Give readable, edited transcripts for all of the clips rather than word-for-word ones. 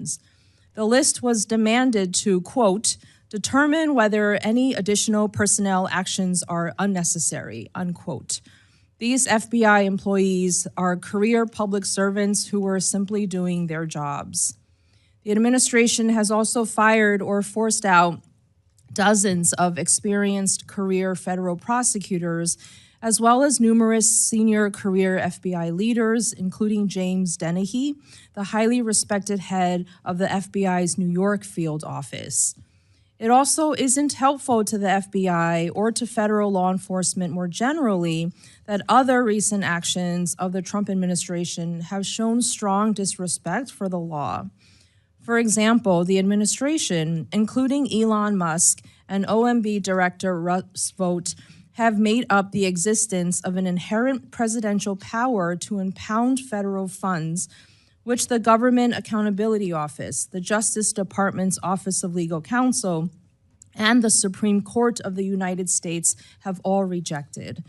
actions. The list was demanded to, quote, determine whether any additional personnel actions are unnecessary, unquote. These FBI employees are career public servants who were simply doing their jobs. The administration has also fired or forced out dozens of experienced career federal prosecutors, as well as numerous senior career FBI leaders, including James Dennehy, the highly respected head of the FBI's New York field office. It also isn't helpful to the FBI or to federal law enforcement more generally that other recent actions of the Trump administration have shown strong disrespect for the law. For example, the administration, including Elon Musk and OMB Director Russ Vought, have made up the existence of an inherent presidential power to impound federal funds, which the Government Accountability Office, the Justice Department's Office of Legal Counsel, and the Supreme Court of the United States have all rejected.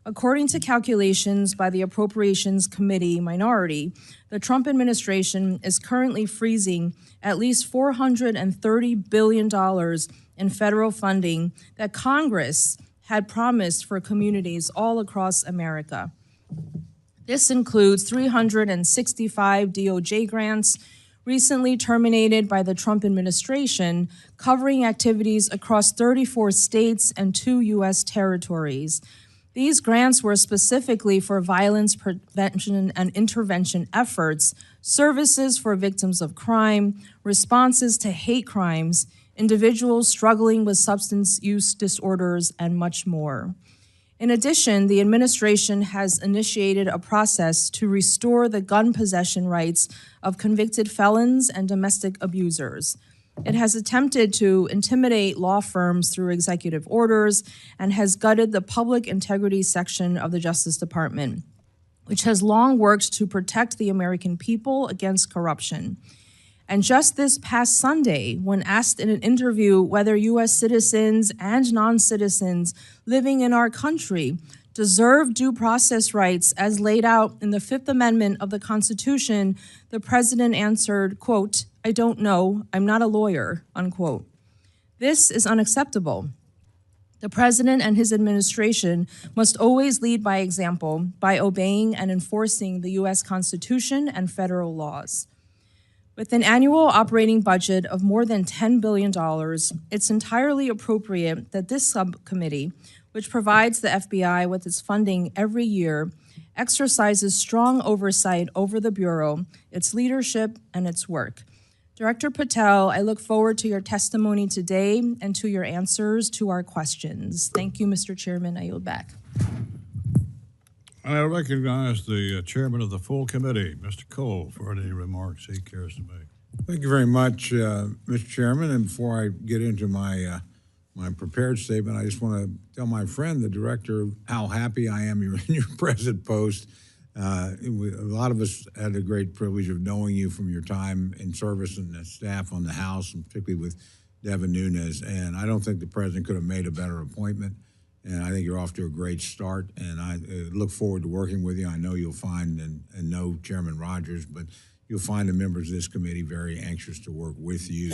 According to calculations by the Appropriations Committee minority, the Trump administration is currently freezing at least $430 billion in federal funding that Congress had promised for communities all across America. This includes 365 DOJ grants recently terminated by the Trump administration, covering activities across 34 states and 2 U.S. territories. These grants were specifically for violence prevention and intervention efforts, services for victims of crime, responses to hate crimes, individuals struggling with substance use disorders, and much more. In addition, the administration has initiated a process to restore the gun possession rights of convicted felons and domestic abusers. It has attempted to intimidate law firms through executive orders and has gutted the public integrity section of the Justice Department, which has long worked to protect the American people against corruption. And just this past Sunday, when asked in an interview whether U.S. citizens and non-citizens living in our country deserve due process rights as laid out in the Fifth Amendment of the Constitution, the president answered, quote, "I don't know, I'm not a lawyer," unquote. This is unacceptable. The president and his administration must always lead by example by obeying and enforcing the U.S. Constitution and federal laws. With an annual operating budget of more than $10 billion, it's entirely appropriate that this subcommittee, which provides the FBI with its funding every year, exercises strong oversight over the Bureau, its leadership, and its work. Director Patel, I look forward to your testimony today and to your answers to our questions. Thank you, Mr. Chairman. I yield back. I recognize the chairman of the full committee, Mr. Cole, for any remarks he cares to make. Thank you very much, Mr. Chairman. And before I get into my my prepared statement, I just want to tell my friend, the director, how happy I am you're in your present post. A lot of us had the great privilege of knowing you from your time in service and the staff on the House, and particularly with Devin Nunes. And I don't think the president could have made a better appointment. And I think you're off to a great start, and I look forward to working with you. I know you'll find, and know Chairman Rogers, but you'll find the members of this committee very anxious to work with you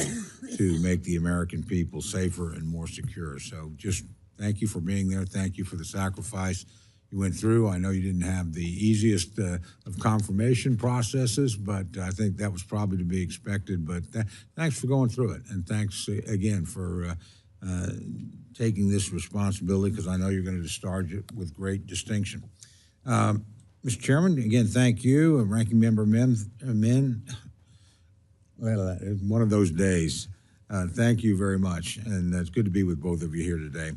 to make the American people safer and more secure. So just thank you for being there. Thank you for the sacrifice you went through. I know you didn't have the easiest of confirmation processes, but I think that was probably to be expected. But thanks for going through it, and thanks again for taking this responsibility, because I know you're going to discharge it with great distinction. Mr. Chairman, again, thank you. Ranking Member Men, well, one of those days. Thank you very much, and it's good to be with both of you here today.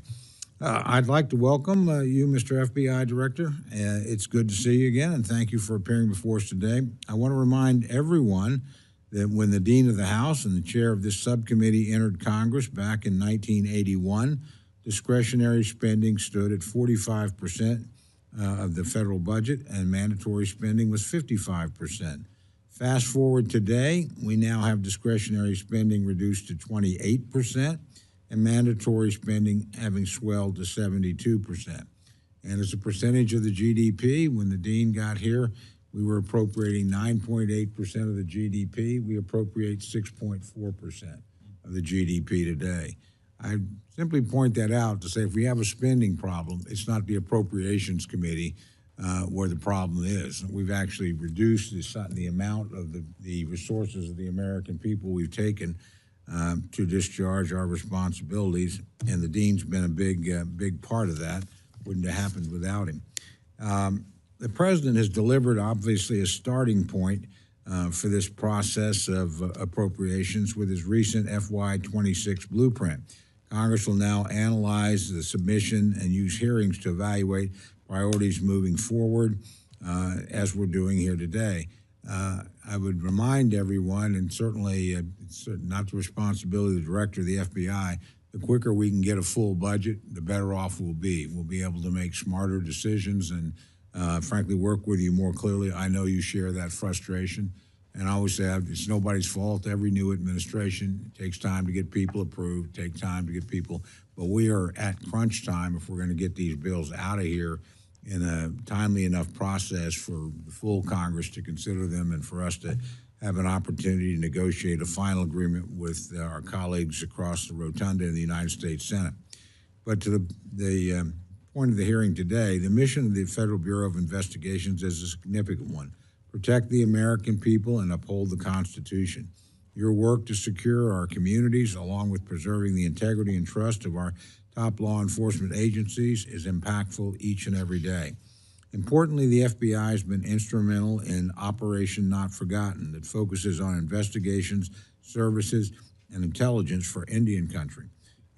I'd like to welcome you, Mr. FBI Director. It's good to see you again, and thank you for appearing before us today. I want to remind everyone that when the Dean of the House and the chair of this subcommittee entered Congress back in 1981, discretionary spending stood at 45% of the federal budget, and mandatory spending was 55%. Fast forward today, we now have discretionary spending reduced to 28%, and mandatory spending having swelled to 72%. And as a percentage of the GDP, when the Dean got here, we were appropriating 9.8% of the GDP. We appropriate 6.4% of the GDP today. I simply point that out to say if we have a spending problem, it's not the Appropriations Committee where the problem is. We've actually reduced the amount of the resources of the American people we've taken to discharge our responsibilities, and the Dean's been a big part of that. Wouldn't have happened without him. The President has delivered, obviously, a starting point for this process of appropriations with his recent FY26 blueprint. Congress will now analyze the submission and use hearings to evaluate priorities moving forward, as we're doing here today. I would remind everyone, and certainly it's not the responsibility of the Director of the FBI, the quicker we can get a full budget, the better off we'll be. We'll be able to make smarter decisions and, frankly, work with you more clearly. I know you share that frustration. And I always say it's nobody's fault. Every new administration, it takes time to get people approved, take time to get people. But we are at crunch time if we're going to get these bills out of here in a timely enough process for the full Congress to consider them and for us to have an opportunity to negotiate a final agreement with our colleagues across the rotunda in the United States Senate. But to the point of the hearing today, the mission of the Federal Bureau of Investigations is a significant one. Protect the American people and uphold the Constitution. Your work to secure our communities, along with preserving the integrity and trust of our top law enforcement agencies, is impactful each and every day. Importantly, the FBI has been instrumental in Operation Not Forgotten that focuses on investigations, services, and intelligence for Indian country.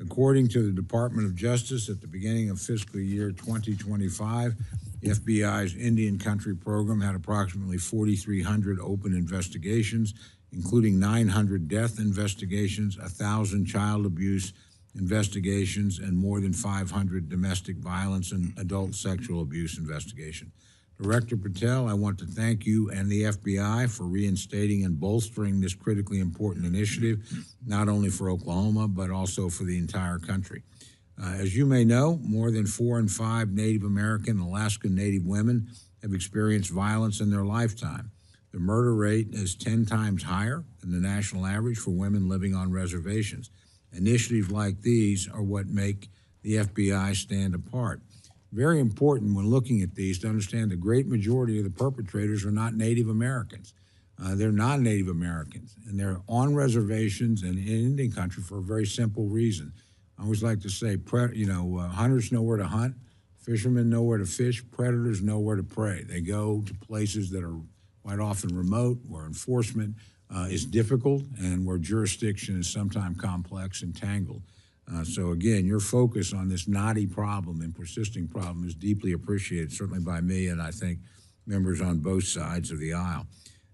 According to the Department of Justice, at the beginning of fiscal year 2025, the FBI's Indian country program had approximately 4,300 open investigations, including 900 death investigations, 1,000 child abuse investigations, and more than 500 domestic violence and adult sexual abuse investigations. Director Patel, I want to thank you and the FBI for reinstating and bolstering this critically important initiative, not only for Oklahoma, but also for the entire country. As you may know, more than 4 in 5 Native American and Alaskan Native women have experienced violence in their lifetime. The murder rate is 10 times higher than the national average for women living on reservations. Initiatives like these are what make the FBI stand apart. Very important when looking at these to understand the great majority of the perpetrators are not Native Americans. They're non-Native Americans, and they're on reservations and in Indian country for a very simple reason. I always like to say, hunters know where to hunt, fishermen know where to fish, predators know where to prey. They go to places that are quite often remote, where enforcement is difficult, and where jurisdiction is sometimes complex and tangled. So again, your focus on this knotty problem and persisting problem is deeply appreciated, certainly by me and I think members on both sides of the aisle.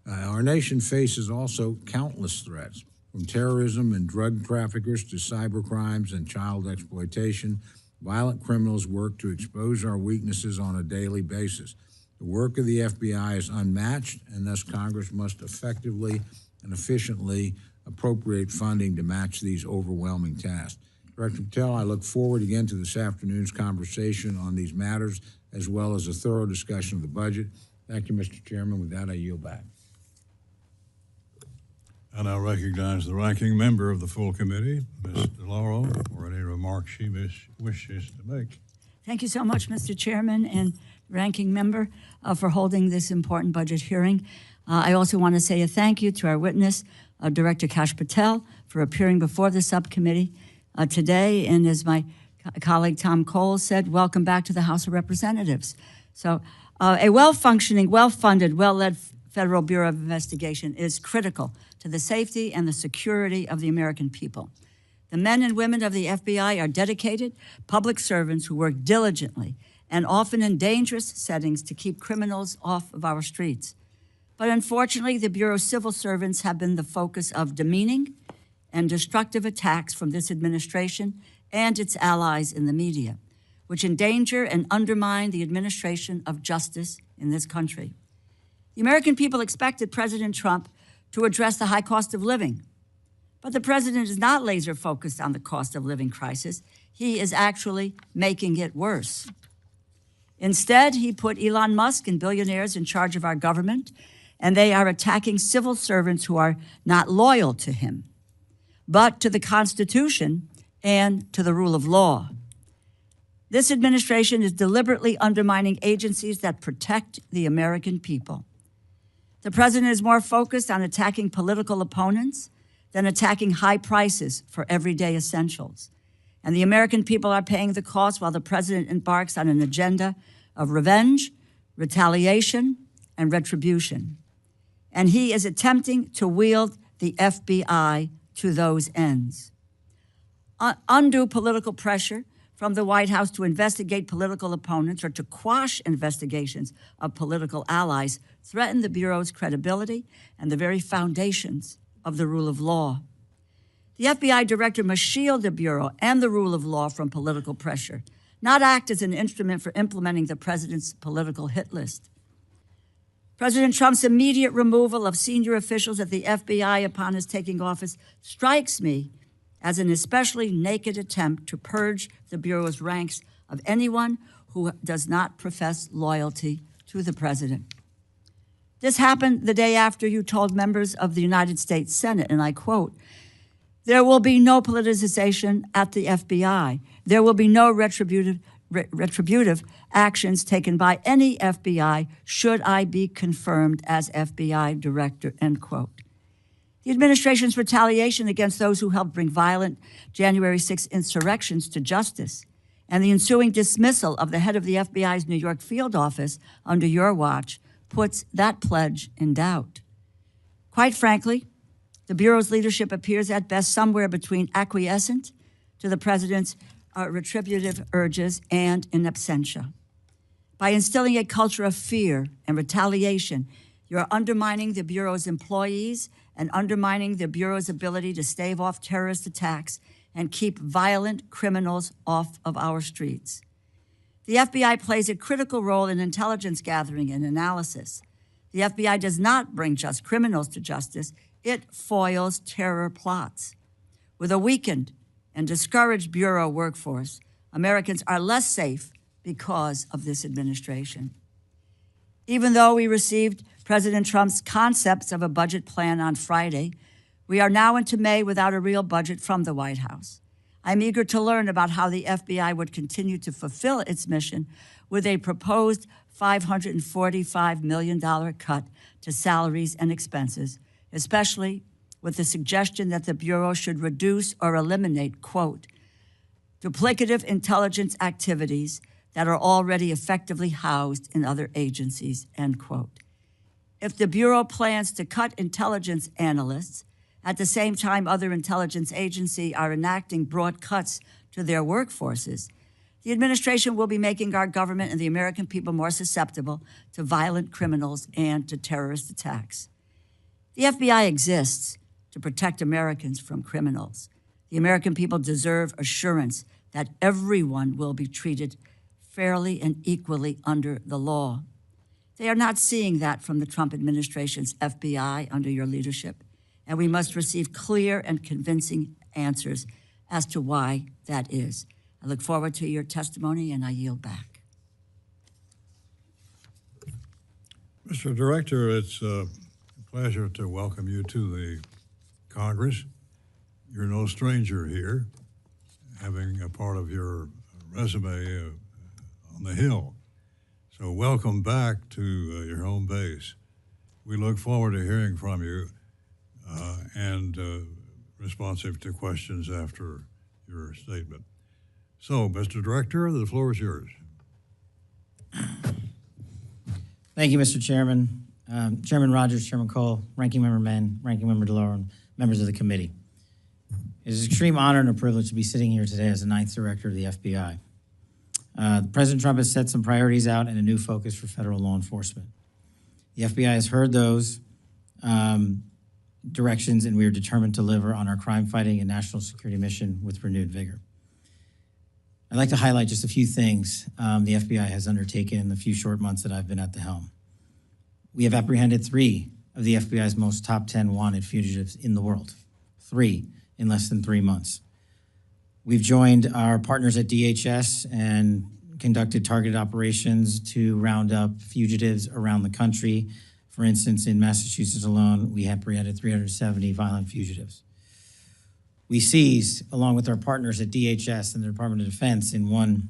Our nation faces also countless threats, from terrorism and drug traffickers to cyber crimes and child exploitation. Violent criminals work to expose our weaknesses on a daily basis. The work of the FBI is unmatched, and thus Congress must effectively and efficiently appropriate funding to match these overwhelming tasks. Director Patel, I look forward again to this afternoon's conversation on these matters, as well as a thorough discussion of the budget. Thank you, Mr. Chairman. With that, I yield back. I now recognize the ranking member of the full committee, Ms. DeLauro, for any remarks she wishes to make. Thank you so much, Mr. Chairman and ranking member, for holding this important budget hearing. I also want to say a thank you to our witness, Director Kash Patel, for appearing before the subcommittee today. And as my colleague Tom Cole said, welcome back to the House of Representatives. So a well-functioning, well-funded, well-led Federal Bureau of Investigation is critical to the safety and the security of the American people. The men and women of the FBI are dedicated public servants who work diligently and often in dangerous settings to keep criminals off of our streets. But unfortunately, the Bureau's civil servants have been the focus of demeaning and destructive attacks from this administration and its allies in the media, which endanger and undermine the administration of justice in this country. The American people expected President Trump to address the high cost of living, but the president is not laser focused on the cost of living crisis. He is actually making it worse. Instead, he put Elon Musk and billionaires in charge of our government, and they are attacking civil servants who are not loyal to him, but to the Constitution and to the rule of law. This administration is deliberately undermining agencies that protect the American people. The president is more focused on attacking political opponents than attacking high prices for everyday essentials. And the American people are paying the cost while the president embarks on an agenda of revenge, retaliation, and retribution. And he is attempting to wield the FBI to those ends. Undue political pressure from the White House to investigate political opponents or to quash investigations of political allies threaten the Bureau's credibility and the very foundations of the rule of law. The FBI director must shield the Bureau and the rule of law from political pressure, not act as an instrument for implementing the president's political hit list. President Trump's immediate removal of senior officials at the FBI upon his taking office strikes me as an especially naked attempt to purge the Bureau's ranks of anyone who does not profess loyalty to the president. This happened the day after you told members of the United States Senate, and I quote, "There will be no politicization at the FBI. There will be no retributive actions taken by any FBI should I be confirmed as FBI director," end quote. The administration's retaliation against those who helped bring violent January 6 insurrections to justice and the ensuing dismissal of the head of the FBI's New York field office under your watch puts that pledge in doubt. Quite frankly, the Bureau's leadership appears at best somewhere between acquiescent to the president's retributive urges and in absentia. By instilling a culture of fear and retaliation, you are undermining the Bureau's employees and undermining the Bureau's ability to stave off terrorist attacks and keep violent criminals off of our streets. The FBI plays a critical role in intelligence gathering and analysis. The FBI does not bring just criminals to justice, it foils terror plots. With a weakened and discouraged Bureau workforce, Americans are less safe because of this administration. Even though we received President Trump's concepts of a budget plan on Friday, we are now into May without a real budget from the White House. I'm eager to learn about how the FBI would continue to fulfill its mission with a proposed $545 million cut to salaries and expenses, especially with the suggestion that the Bureau should reduce or eliminate, quote, duplicative intelligence activities that are already effectively housed in other agencies, end quote. If the Bureau plans to cut intelligence analysts, at the same time other intelligence agencies are enacting broad cuts to their workforces, the administration will be making our government and the American people more susceptible to violent criminals and to terrorist attacks. The FBI exists to protect Americans from criminals. The American people deserve assurance that everyone will be treated fairly and equally under the law. They are not seeing that from the Trump administration's FBI under your leadership, and we must receive clear and convincing answers as to why that is. I look forward to your testimony, and I yield back. Mr. Director, it's a pleasure to welcome you to the Congress. You're no stranger here, having a part of your resume on the Hill. So welcome back to your home base. We look forward to hearing from you and responsive to questions after your statement. So, Mr. Director, the floor is yours. Thank you, Mr. Chairman. Chairman Rogers, Chairman Cole, Ranking Member Mann, Ranking Member DeLauro, and members of the committee. It is an extreme honor and a privilege to be sitting here today as the 9th Director of the FBI. President Trump has set some priorities out and a new focus for federal law enforcement. The FBI has heard those directions, and we are determined to deliver on our crime-fighting and national security mission with renewed vigor. I'd like to highlight just a few things the FBI has undertaken in the few short months that I've been at the helm. We have apprehended 3 of the FBI's most top 10 wanted fugitives in the world, 3 in less than 3 months. We've joined our partners at DHS and conducted targeted operations to round up fugitives around the country. For instance, in Massachusetts alone, we apprehended 370 violent fugitives. We seized, along with our partners at DHS and the Department of Defense in one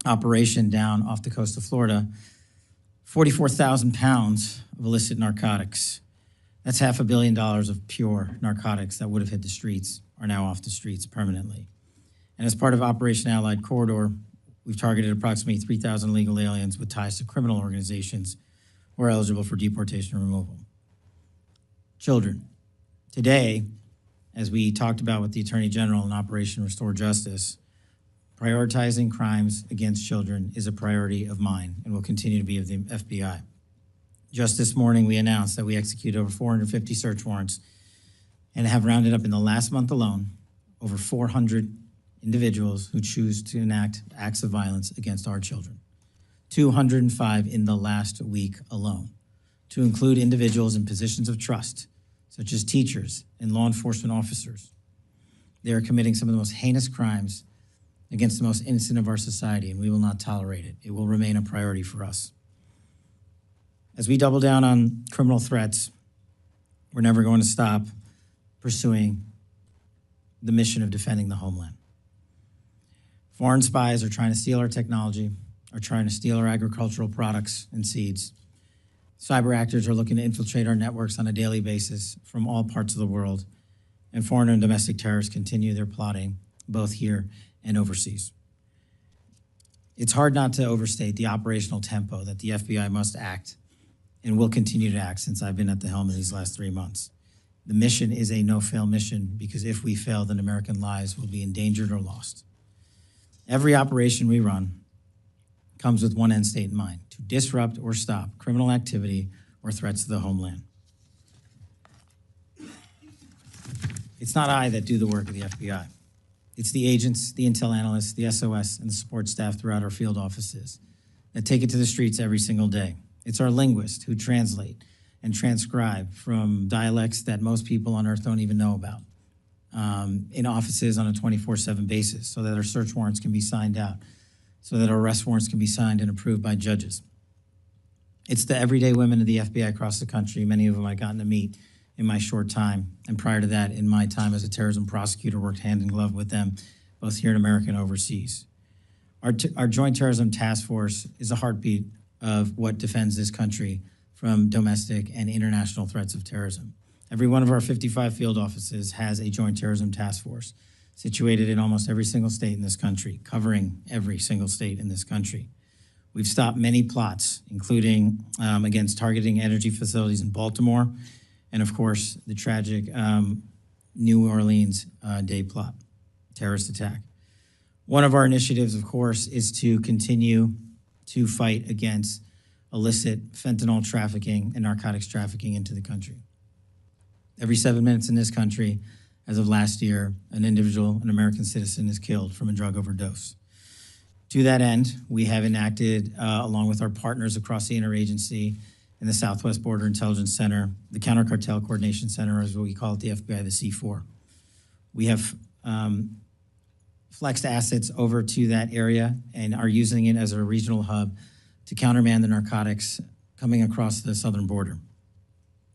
operation down off the coast of Florida, 44,000 pounds of illicit narcotics. That's $500 million of pure narcotics that would have hit the streets, are now off the streets permanently. And as part of Operation Allied Corridor, we've targeted approximately 3,000 illegal aliens with ties to criminal organizations who are eligible for deportation or removal. Children. Today, as we talked about with the Attorney General in Operation Restore Justice, prioritizing crimes against children is a priority of mine and will continue to be of the FBI. Just this morning, we announced that we executed over 450 search warrants and have rounded up in the last month alone over 400 individuals who choose to enact acts of violence against our children. 205 in the last week alone, to include individuals in positions of trust, such as teachers and law enforcement officers. They are committing some of the most heinous crimes against the most innocent of our society, and we will not tolerate it. It will remain a priority for us. As we double down on criminal threats, we're never going to stop pursuing the mission of defending the homeland. Foreign spies are trying to steal our technology, are trying to steal our agricultural products and seeds. Cyber actors are looking to infiltrate our networks on a daily basis from all parts of the world, and foreign and domestic terrorists continue their plotting, both here and overseas. It's hard not to overstate the operational tempo that the FBI must act and will continue to act since I've been at the helm in these last 3 months. The mission is a no-fail mission because if we fail, then American lives will be endangered or lost. Every operation we run comes with one end state in mind: to disrupt or stop criminal activity or threats to the homeland. It's not I that do the work of the FBI. It's the agents, the intel analysts, the SOS, and the support staff throughout our field offices that take it to the streets every single day. It's our linguists who translate and transcribe from dialects that most people on earth don't even know about in offices on a 24/7 basis so that our search warrants can be signed out, so that our arrest warrants can be signed and approved by judges. It's the everyday women of the FBI across the country, many of them I've gotten to meet in my short time, and prior to that, in my time as a terrorism prosecutor, worked hand in glove with them, both here in America and overseas. Our Joint Terrorism Task Force is a heartbeat of what defends this country from domestic and international threats of terrorism. Every one of our 55 field offices has a Joint Terrorism Task Force situated in almost every single state in this country, covering every single state in this country. We've stopped many plots, including against targeting energy facilities in Baltimore, and of course, the tragic New Orleans day plot, terrorist attack. One of our initiatives, of course, is to continue to fight against illicit fentanyl trafficking and narcotics trafficking into the country. Every 7 minutes in this country, as of last year, an individual, an American citizen, is killed from a drug overdose. To that end, we have enacted, along with our partners across the Interagency and the Southwest Border Intelligence Center, the Counter Cartel Coordination Center, as what we call it, the FBI, the C4. We have flexed assets over to that area and are using it as a regional hub to countermand the narcotics coming across the southern border.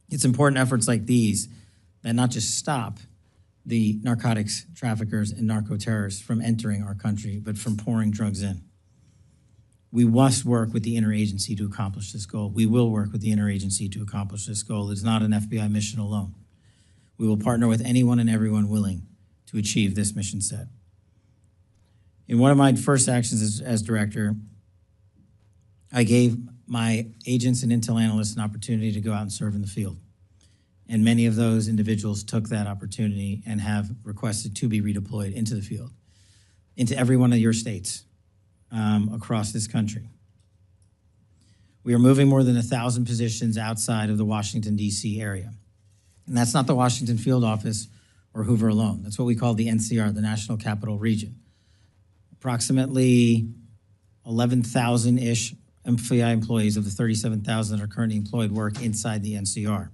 It's important efforts like these that not just stop the narcotics traffickers and narco-terrorists from entering our country, but from pouring drugs in. We must work with the interagency to accomplish this goal. We will work with the interagency to accomplish this goal. It's not an FBI mission alone. We will partner with anyone and everyone willing to achieve this mission set. In one of my first actions as director, I gave my agents and intel analysts an opportunity to go out and serve in the field. And many of those individuals took that opportunity and have requested to be redeployed into the field, into every one of your states across this country. We are moving more than 1,000 positions outside of the Washington, D.C. area. And that's not the Washington field office or Hoover alone. That's what we call the NCR, the National Capital Region. Approximately 11,000-ish FBI employees of the 37,000 that are currently employed work inside the NCR.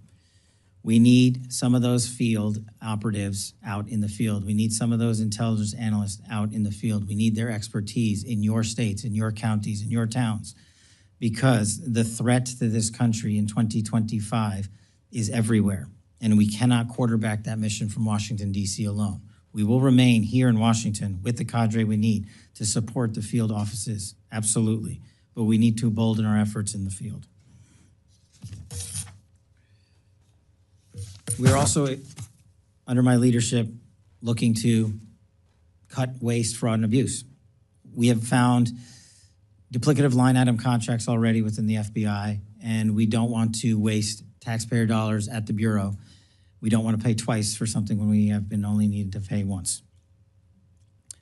We need some of those field operatives out in the field. We need some of those intelligence analysts out in the field. We need their expertise in your states, in your counties, in your towns, because the threat to this country in 2025 is everywhere, and we cannot quarterback that mission from Washington, D.C. alone. We will remain here in Washington with the cadre we need to support the field offices, absolutely, but we need to bolden our efforts in the field. We are also, under my leadership, looking to cut waste, fraud, and abuse. We have found duplicative line item contracts already within the FBI, and we don't want to waste taxpayer dollars at the Bureau. We don't want to pay twice for something when we have been only needed to pay once.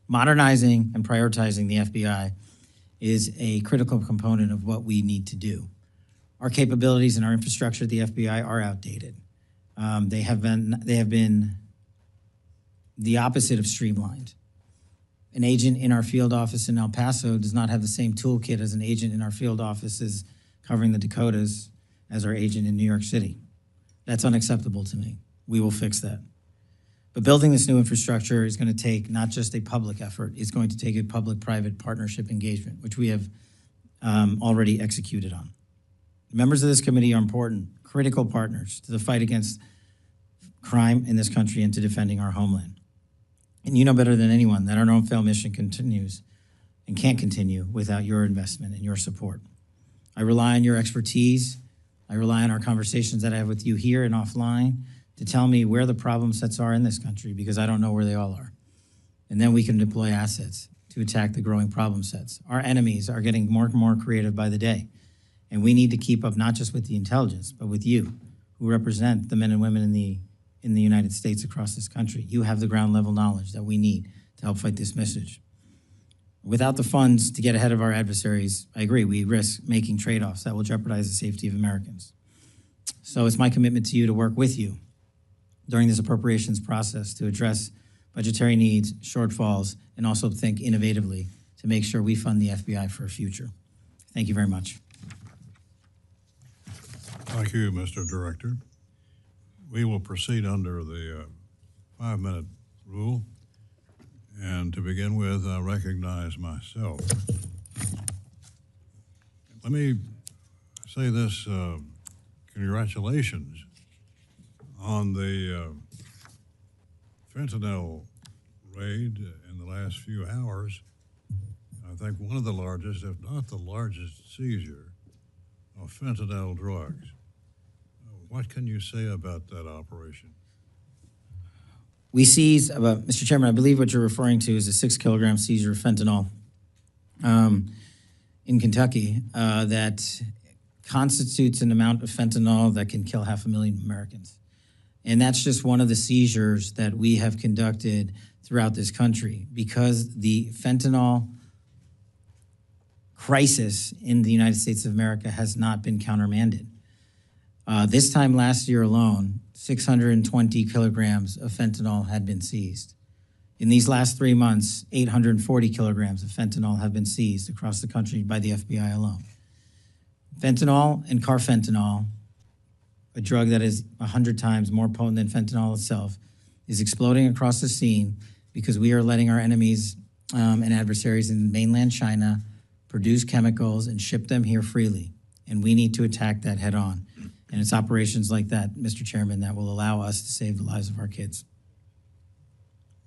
Modernizing and prioritizing the FBI is a critical component of what we need to do. Our capabilities and our infrastructure at the FBI are outdated. They have been the opposite of streamlined. An agent in our field office in El Paso does not have the same toolkit as an agent in our field offices covering the Dakotas as our agent in New York City. That's unacceptable to me. We will fix that. But building this new infrastructure is going to take not just a public effort, it's going to take a public-private partnership engagement, which we have already executed on. Members of this committee are important, critical partners to the fight against crime in this country and to defending our homeland. And you know better than anyone that our no-fail mission continues and can't continue without your investment and your support. I rely on your expertise. I rely on our conversations that I have with you here and offline to tell me where the problem sets are in this country, because I don't know where they all are. And then we can deploy assets to attack the growing problem sets. Our enemies are getting more and more creative by the day. And we need to keep up not just with the intelligence, but with you, who represent the men and women in the United States across this country. You have the ground level knowledge that we need to help fight this message. Without the funds to get ahead of our adversaries, I agree, we risk making trade-offs that will jeopardize the safety of Americans. So it's my commitment to you to work with you during this appropriations process to address budgetary needs, shortfalls, and also think innovatively to make sure we fund the FBI for a future. Thank you very much. Thank you, Mr. Director. We will proceed under the 5-minute rule. And to begin with, I recognize myself. Let me say this, congratulations on the fentanyl raid in the last few hours. I think one of the largest, if not the largest, seizure of fentanyl drugs. What can you say about that operation? We seized, Mr. Chairman, I believe what you're referring to is a 6-kilogram seizure of fentanyl in Kentucky that constitutes an amount of fentanyl that can kill 500,000 Americans. And that's just one of the seizures that we have conducted throughout this country, because the fentanyl crisis in the United States of America has not been countermanded. This time last year alone, 620 kilograms of fentanyl had been seized. In these last 3 months, 840 kilograms of fentanyl have been seized across the country by the FBI alone. Fentanyl and carfentanil, a drug that is 100 times more potent than fentanyl itself, is exploding across the scene because we are letting our enemies and adversaries in mainland China produce chemicals and ship them here freely. And we need to attack that head on. And it's operations like that, Mr. Chairman, that will allow us to save the lives of our kids.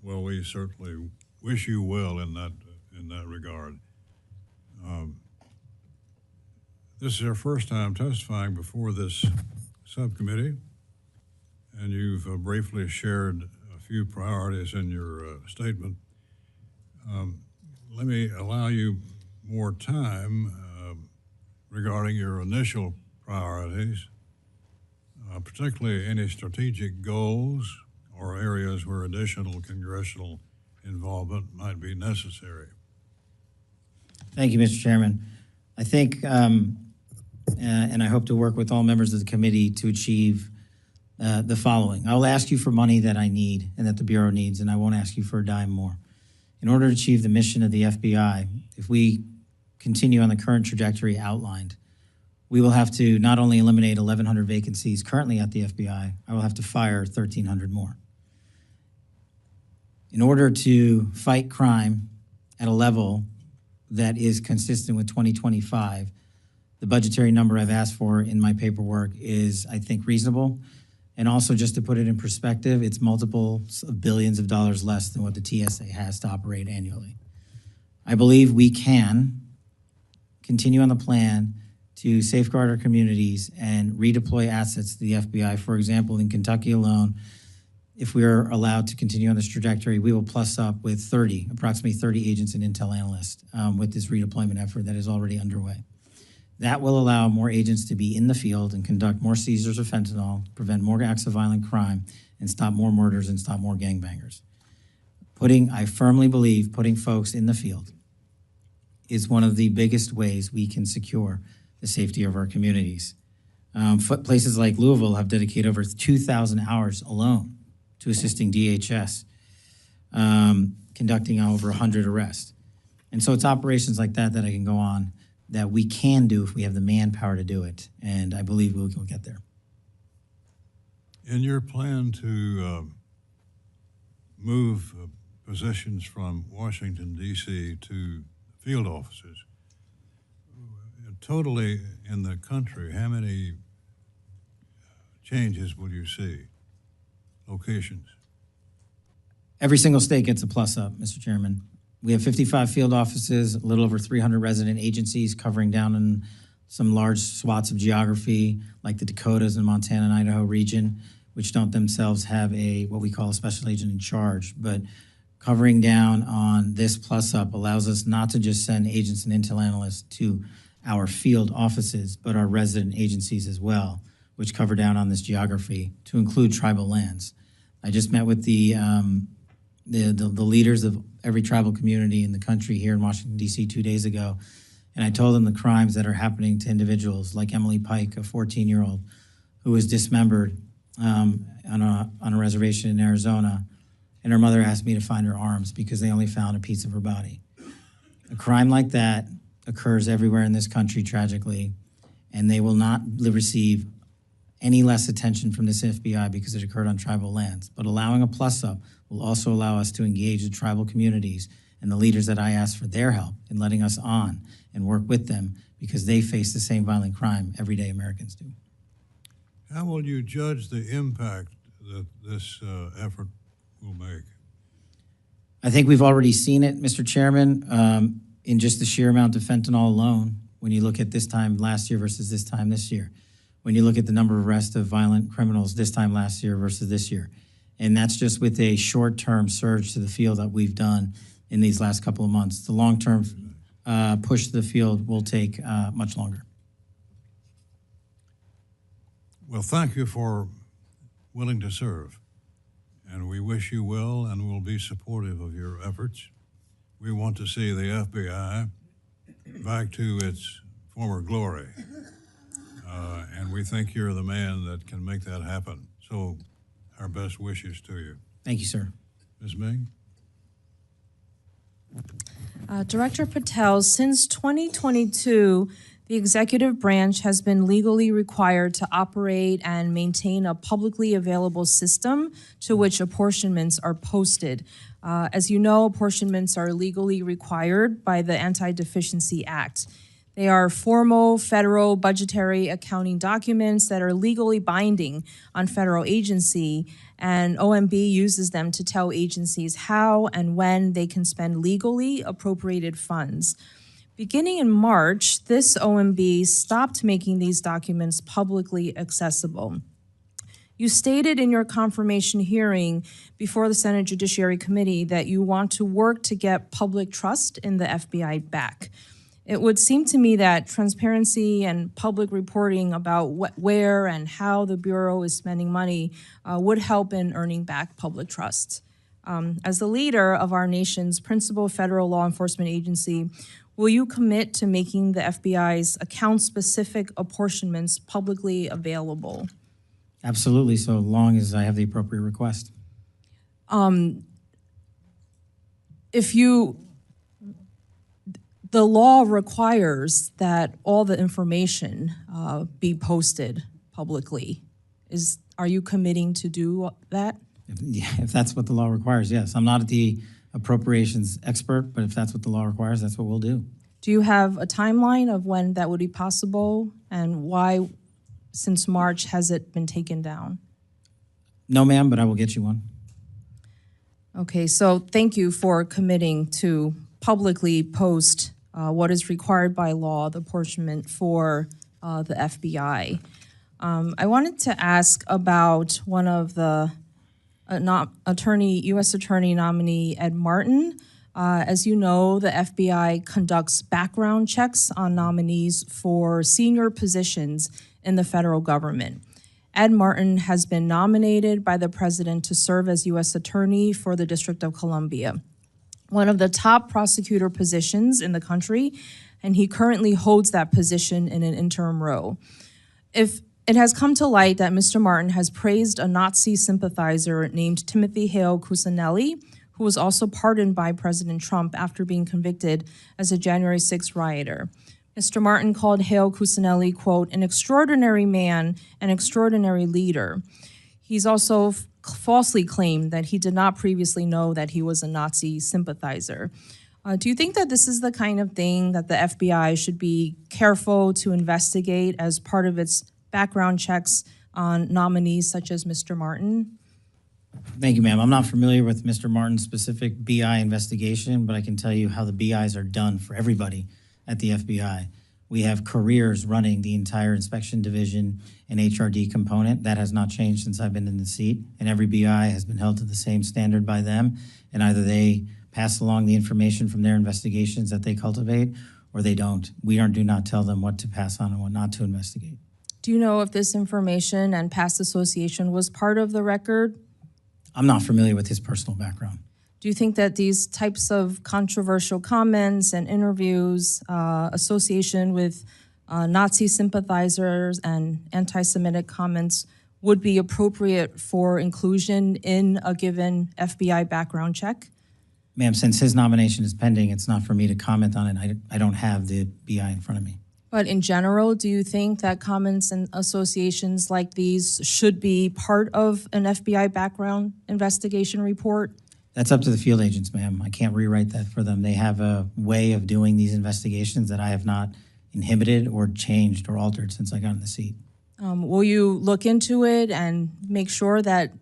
Well, we certainly wish you well in that regard. This is your first time testifying before this subcommittee, and you've briefly shared a few priorities in your statement. Let me allow you more time regarding your initial priorities, particularly any strategic goals or areas where additional congressional involvement might be necessary. Thank you, Mr. Chairman. I think, and I hope to work with all members of the committee to achieve the following. I will ask you for money that I need and that the Bureau needs, and I won't ask you for a dime more. In order to achieve the mission of the FBI, if we continue on the current trajectory outlined, we will have to not only eliminate 1,100 vacancies currently at the FBI, I will have to fire 1,300 more. In order to fight crime at a level that is consistent with 2025, the budgetary number I've asked for in my paperwork is, I think, reasonable. And also, just to put it in perspective, it's multiples of billions of dollars less than what the TSA has to operate annually. I believe we can continue on the plan to safeguard our communities and redeploy assets to the FBI. For example, in Kentucky alone, if we are allowed to continue on this trajectory, we will plus up with approximately 30 agents and intel analysts with this redeployment effort that is already underway. That will allow more agents to be in the field and conduct more seizures of fentanyl, prevent more acts of violent crime, and stop more murders and stop more gangbangers. I firmly believe putting folks in the field is one of the biggest ways we can secure the safety of our communities. Places like Louisville have dedicated over 2,000 hours alone to assisting DHS, conducting over 100 arrests. And so it's operations like that I can go on that we can do if we have the manpower to do it, and I believe we'll get there. In your plan to move positions from Washington, D.C. to field offices, totally in the country, how many changes will you see? Locations? Every single state gets a plus up, Mr. Chairman. We have 55 field offices, a little over 300 resident agencies covering down in some large swaths of geography, like the Dakotas and Montana and Idaho region, which don't themselves have what we call a special agent in charge. But covering down on this plus up allows us not to just send agents and intel analysts to our field offices, but our resident agencies as well, which cover down on this geography to include tribal lands. I just met with the leaders of every tribal community in the country here in Washington, D.C. 2 days ago, and I told them the crimes that are happening to individuals like Emily Pike, a 14-year-old who was dismembered on a reservation in Arizona, and her mother asked me to find her arms because they only found a piece of her body. A crime like that occurs everywhere in this country, tragically, and they will not receive any less attention from this FBI because it occurred on tribal lands. But allowing a plus up will also allow us to engage the tribal communities and the leaders that I asked for their help in letting us on and work with them because they face the same violent crime everyday Americans do. How will you judge the impact that this effort will make? I think we've already seen it, Mr. Chairman, in just the sheer amount of fentanyl alone, when you look at this time last year versus this time this year. When you look at the number of arrests of violent criminals this time last year versus this year. And that's just with a short-term surge to the field that we've done in these last couple of months. The long-term push to the field will take much longer. Well, thank you for willing to serve. And we wish you well and will be supportive of your efforts. We want to see the FBI back to its former glory. And we think you're the man that can make that happen. So our best wishes to you. Thank you, sir. Ms. Ming? Director Patel, since 2022, the executive branch has been legally required to operate and maintain a publicly available system to which apportionments are posted. As you know, apportionments are legally required by the Anti-Deficiency Act. They are formal federal budgetary accounting documents that are legally binding on federal agency, and OMB uses them to tell agencies how and when they can spend legally appropriated funds. Beginning in March, this OMB stopped making these documents publicly accessible. You stated in your confirmation hearing before the Senate Judiciary Committee that you want to work to get public trust in the FBI back. It would seem to me that transparency and public reporting about where and how the Bureau is spending money would help in earning back public trust. As the leader of our nation's principal federal law enforcement agency, will you commit to making the FBI's account-specific apportionments publicly available? Absolutely, so long as I have the appropriate request. the law requires that all the information be posted publicly. Are you committing to do that? If that's what the law requires, yes. I'm not the appropriations expert, but if that's what the law requires, that's what we'll do. Do you have a timeline of when that would be possible, and why, since March, has it been taken down? No, ma'am, but I will get you one. Okay, so thank you for committing to publicly post what is required by law, the apportionment for the FBI. I wanted to ask about one of the U.S. Attorney nominee Ed Martin. As you know, the FBI conducts background checks on nominees for senior positions in the federal government. Ed Martin has been nominated by the president to serve as U.S. Attorney for the District of Columbia, one of the top prosecutor positions in the country, and he currently holds that position in an interim role. If it has come to light that Mr. Martin has praised a Nazi sympathizer named Timothy Hale Cuccinelli, who was also pardoned by President Trump after being convicted as a January 6th rioter. Mr. Martin called Hale Cuccinelli, quote, an extraordinary man, an extraordinary leader. He's also falsely claimed that he did not previously know that he was a Nazi sympathizer. Do you think that this is the kind of thing that the FBI should be careful to investigate as part of its background checks on nominees such as Mr. Martin? Thank you, ma'am. I'm not familiar with Mr. Martin's specific BI investigation, but I can tell you how the BIs are done for everybody at the FBI. We have careers running the entire inspection division and HRD component. That has not changed since I've been in the seat, and every BI has been held to the same standard by them, and either they pass along the information from their investigations that they cultivate, or they don't. We do not tell them what to pass on and what not to investigate. Do you know if this information and past association was part of the record? I'm not familiar with his personal background. Do you think that these types of controversial comments and interviews, association with Nazi sympathizers and anti-Semitic comments would be appropriate for inclusion in a given FBI background check? Ma'am, since his nomination is pending, it's not for me to comment on it. I don't have the BI in front of me. But in general, do you think that comments and associations like these should be part of an FBI background investigation report? That's up to the field agents, ma'am. I can't rewrite that for them. They have a way of doing these investigations that I have not inhibited or changed or altered since I got in the seat. Will you look into it and make sure that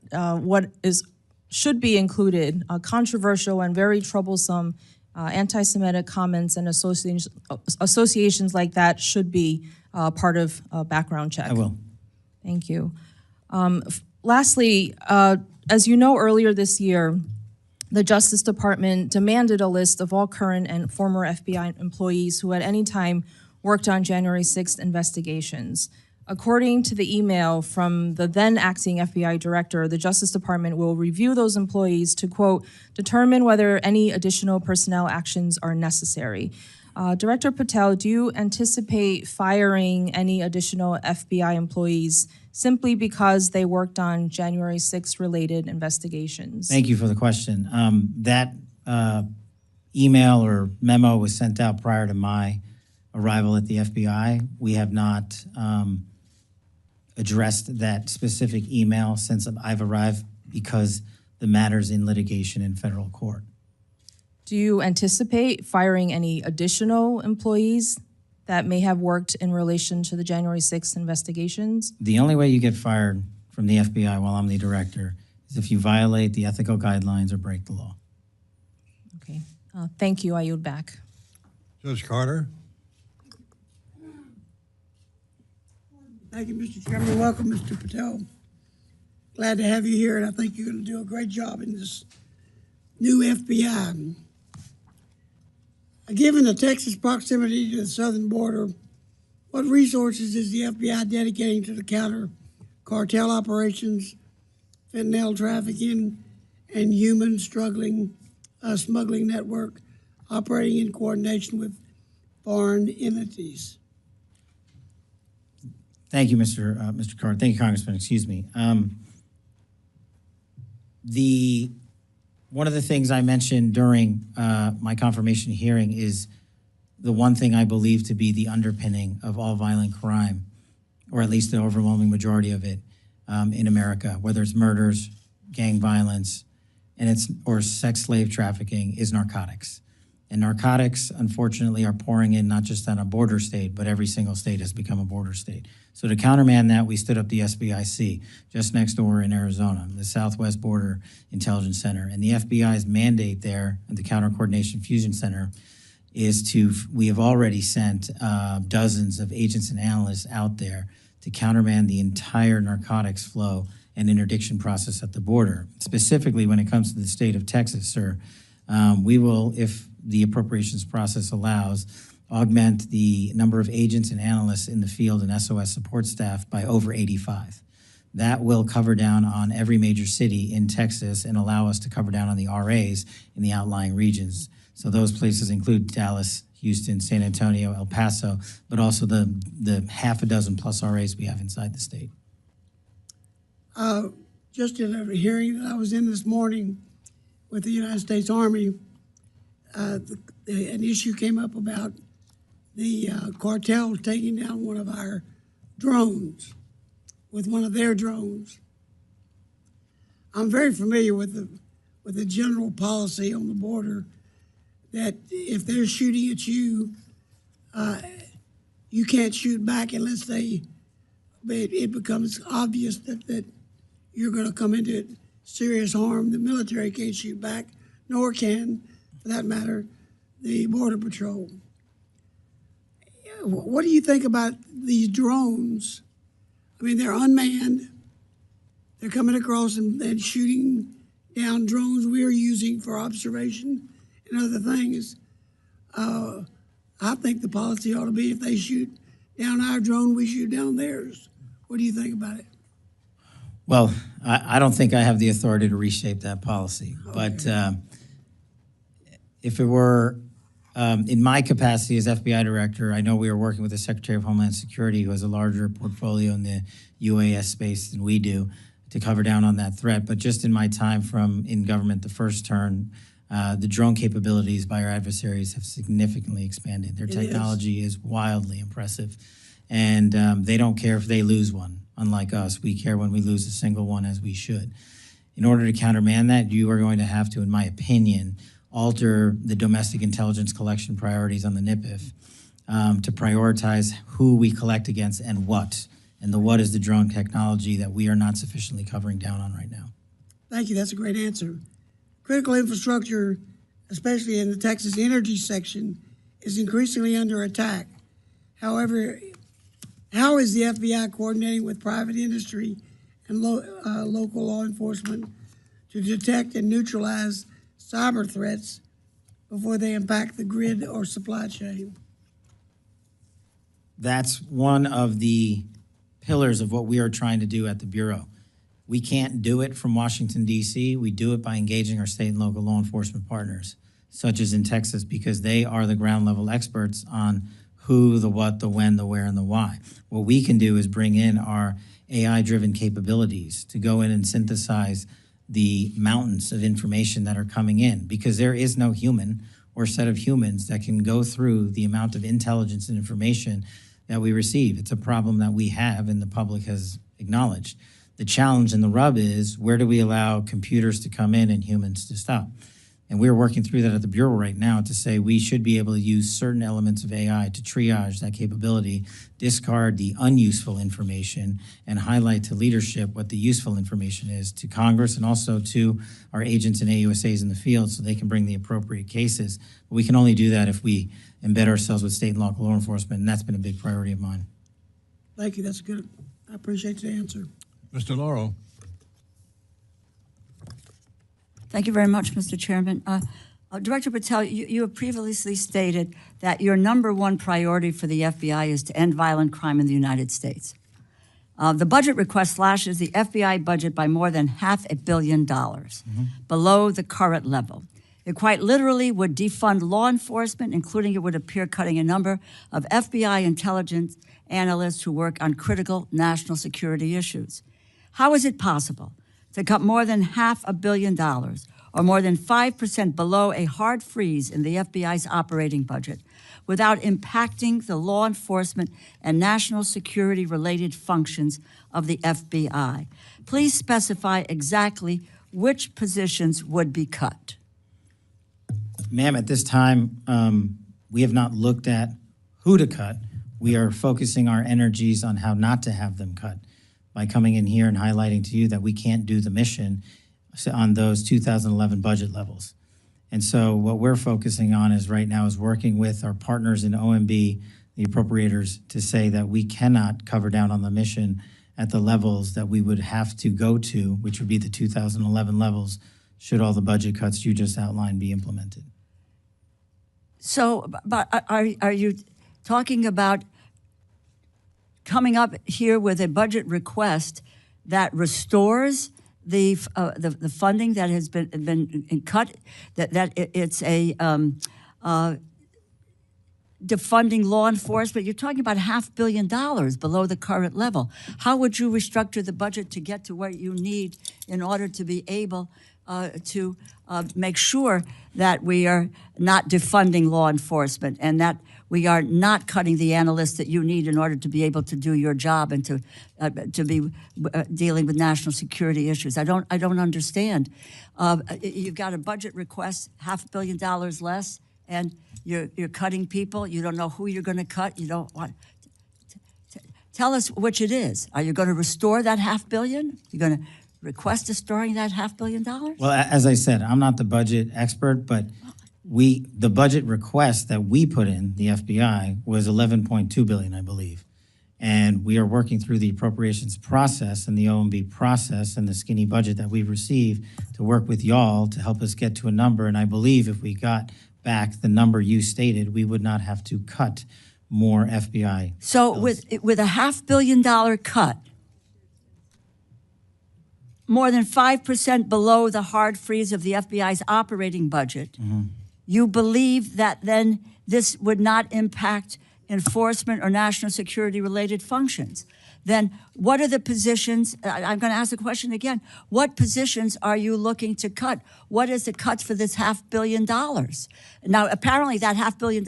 should be included, controversial and very troublesome anti-Semitic comments and associations like that should be part of a background check? I will. Thank you. Lastly, as you know, earlier this year, the Justice Department demanded a list of all current and former FBI employees who at any time worked on January 6th investigations. According to the email from the then acting FBI director, the Justice Department will review those employees to, quote, determine whether any additional personnel actions are necessary. Director Patel, do you anticipate firing any additional FBI employees simply because they worked on January 6th related investigations? Thank you for the question. That email or memo was sent out prior to my arrival at the FBI. We have not addressed that specific email since I've arrived because the matter's in litigation in federal court. Do you anticipate firing any additional employees that may have worked in relation to the January 6th investigations? The only way you get fired from the FBI while I'm the director is if you violate the ethical guidelines or break the law. Okay. Thank you. I yield back. Judge Carter? Thank you, Mr. Chairman. Welcome, Mr. Patel. Glad to have you here, and I think you're going to do a great job in this new FBI. Given the Texas proximity to the southern border, what resources is the FBI dedicating to the counter cartel operations, fentanyl trafficking, and human smuggling network operating in coordination with foreign entities? Thank you, Mr. Carter. Thank you, Congressman. Excuse me. One of the things I mentioned during my confirmation hearing is the one thing I believe to be the underpinning of all violent crime, or at least the overwhelming majority of it in America, whether it's murders, gang violence, or sex slave trafficking, is narcotics. And narcotics, unfortunately, are pouring in not just on a border state, but every single state has become a border state. So to countermand that, we stood up the SBIC just next door in Arizona, the Southwest Border Intelligence Center. And the FBI's mandate there at the Counter Coordination Fusion Center is we have already sent dozens of agents and analysts out there to countermand the entire narcotics flow and interdiction process at the border. Specifically, when it comes to the state of Texas, sir, we will, if the appropriations process allows, augment the number of agents and analysts in the field and SOS support staff by over 85. That will cover down on every major city in Texas and allow us to cover down on the RAs in the outlying regions. So those places include Dallas, Houston, San Antonio, El Paso, but also the half a dozen plus RAs we have inside the state. Just in a hearing that I was in this morning with the United States Army, an issue came up about the cartel taking down one of our drones with one of their drones. I'm very familiar with the general policy on the border that if they're shooting at you, you can't shoot back unless it becomes obvious that you're going to come into serious harm. The military can't shoot back, nor can, for that matter, the Border Patrol. What do you think about these drones? I mean, they're unmanned. They're coming across and shooting down drones we're using for observation and other things. I think the policy ought to be if they shoot down our drone, we shoot down theirs. What do you think about it? Well, I don't think I have the authority to reshape that policy. Okay. But if it were in my capacity as FBI director, I know we are working with the Secretary of Homeland Security, who has a larger portfolio in the UAS space than we do, to cover down on that threat. But just in my time in government, the first term, the drone capabilities by our adversaries have significantly expanded. Their technology is wildly impressive. And they don't care if they lose one. Unlike us, we care when we lose a single one, as we should. In order to countermand that, you are going to have to, in my opinion, alter the domestic intelligence collection priorities on the NIPIF to prioritize who we collect against and what. And the what is the drone technology that we are not sufficiently covering down on right now. Thank you. That's a great answer. Critical infrastructure, especially in the Texas energy section, is increasingly under attack. However, how is the FBI coordinating with private industry and local law enforcement to detect and neutralize cyber threats before they impact the grid or supply chain? That's one of the pillars of what we are trying to do at the Bureau. We can't do it from Washington, D.C. We do it by engaging our state and local law enforcement partners, such as in Texas, because they are the ground level experts on who, the what, the when, the where, and the why. What we can do is bring in our AI-driven capabilities to go in and synthesize the mountains of information that are coming in, because there is no human or set of humans that can go through the amount of intelligence and information that we receive. It's a problem that we have and the public has acknowledged. The challenge and the rub is, where do we allow computers to come in and humans to stop? And we're working through that at the Bureau right now to say we should be able to use certain elements of AI to triage that capability, discard the unuseful information, and highlight to leadership what the useful information is to Congress and also to our agents and AUSAs in the field so they can bring the appropriate cases. But we can only do that if we embed ourselves with state and local law enforcement, and that's been a big priority of mine. Thank you. That's good. I appreciate the answer. Mr. Lauro. Thank you very much, Mr. Chairman. Director Patel, you have previously stated that your number one priority for the FBI is to end violent crime in the United States. The budget request slashes the FBI budget by more than $500 million below the current level. It quite literally would defund law enforcement, including, it would appear, cutting a number of FBI intelligence analysts who work on critical national security issues. How is it possible to cut more than $500 million, or more than 5% below a hard freeze in the FBI's operating budget, without impacting the law enforcement and national security related functions of the FBI. Please specify exactly which positions would be cut. Ma'am, at this time, we have not looked at who to cut. We are focusing our energies on how not to have them cut by coming in here and highlighting to you that we can't do the mission on those 2011 budget levels. And so what we're focusing on is right now is working with our partners in OMB, the appropriators, to say that we cannot cover down on the mission at the levels that we would have to go to, which would be the 2011 levels, should all the budget cuts you just outlined be implemented. So, but are you talking about coming up here with a budget request that restores the funding that has been cut, that it's a defunding law enforcement? You're talking about $500 million below the current level. How would you restructure the budget to get to what you need in order to be able to make sure that we are not defunding law enforcement and that we are not cutting the analysts that you need in order to be able to do your job and to be dealing with national security issues? I don't understand. You've got a budget request, $500 million less, and you're cutting people. You don't know who you're going to cut. You don't want. Tell us which it is. Are you going to restore that $500 million? You're going to request restoring that $500 million? Well, as I said, I'm not the budget expert, but the budget request that we put in, the FBI, was $11.2 billion, I believe. And we are working through the appropriations process and the OMB process and the skinny budget that we've received to work with y'all to help us get to a number. And I believe if we got back the number you stated, we would not have to cut more FBI. So bills. with a $500 million cut, more than 5% below the hard freeze of the FBI's operating budget, you believe that then this would not impact enforcement or national security related functions? Then what are the positions? I'm going to ask the question again. What positions are you looking to cut? What is the cut for this $500 million? Now, apparently that $500 million,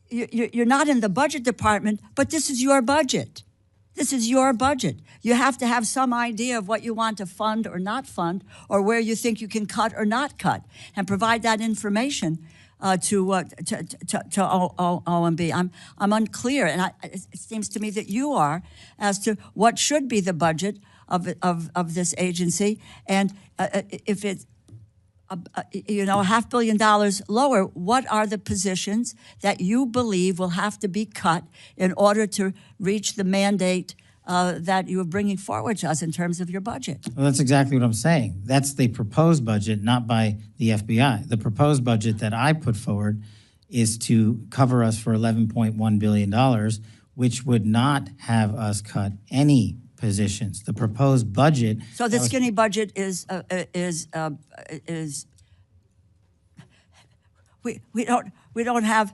you're not in the budget department, but this is your budget. This is your budget. You have to have some idea of what you want to fund or not fund, or where you think you can cut or not cut, and provide that information to OMB. I'm unclear, and it seems to me that you are, as to what should be the budget of this agency, and if it's $500 million lower, what are the positions that you believe will have to be cut in order to reach the mandate that you are bringing forward to us in terms of your budget? Well, that's exactly what I'm saying. That's the proposed budget, not by the FBI. The proposed budget that I put forward is to cover us for $11.1 billion, which would not have us cut any positions. The proposed budget. So the skinny budget is we don't have,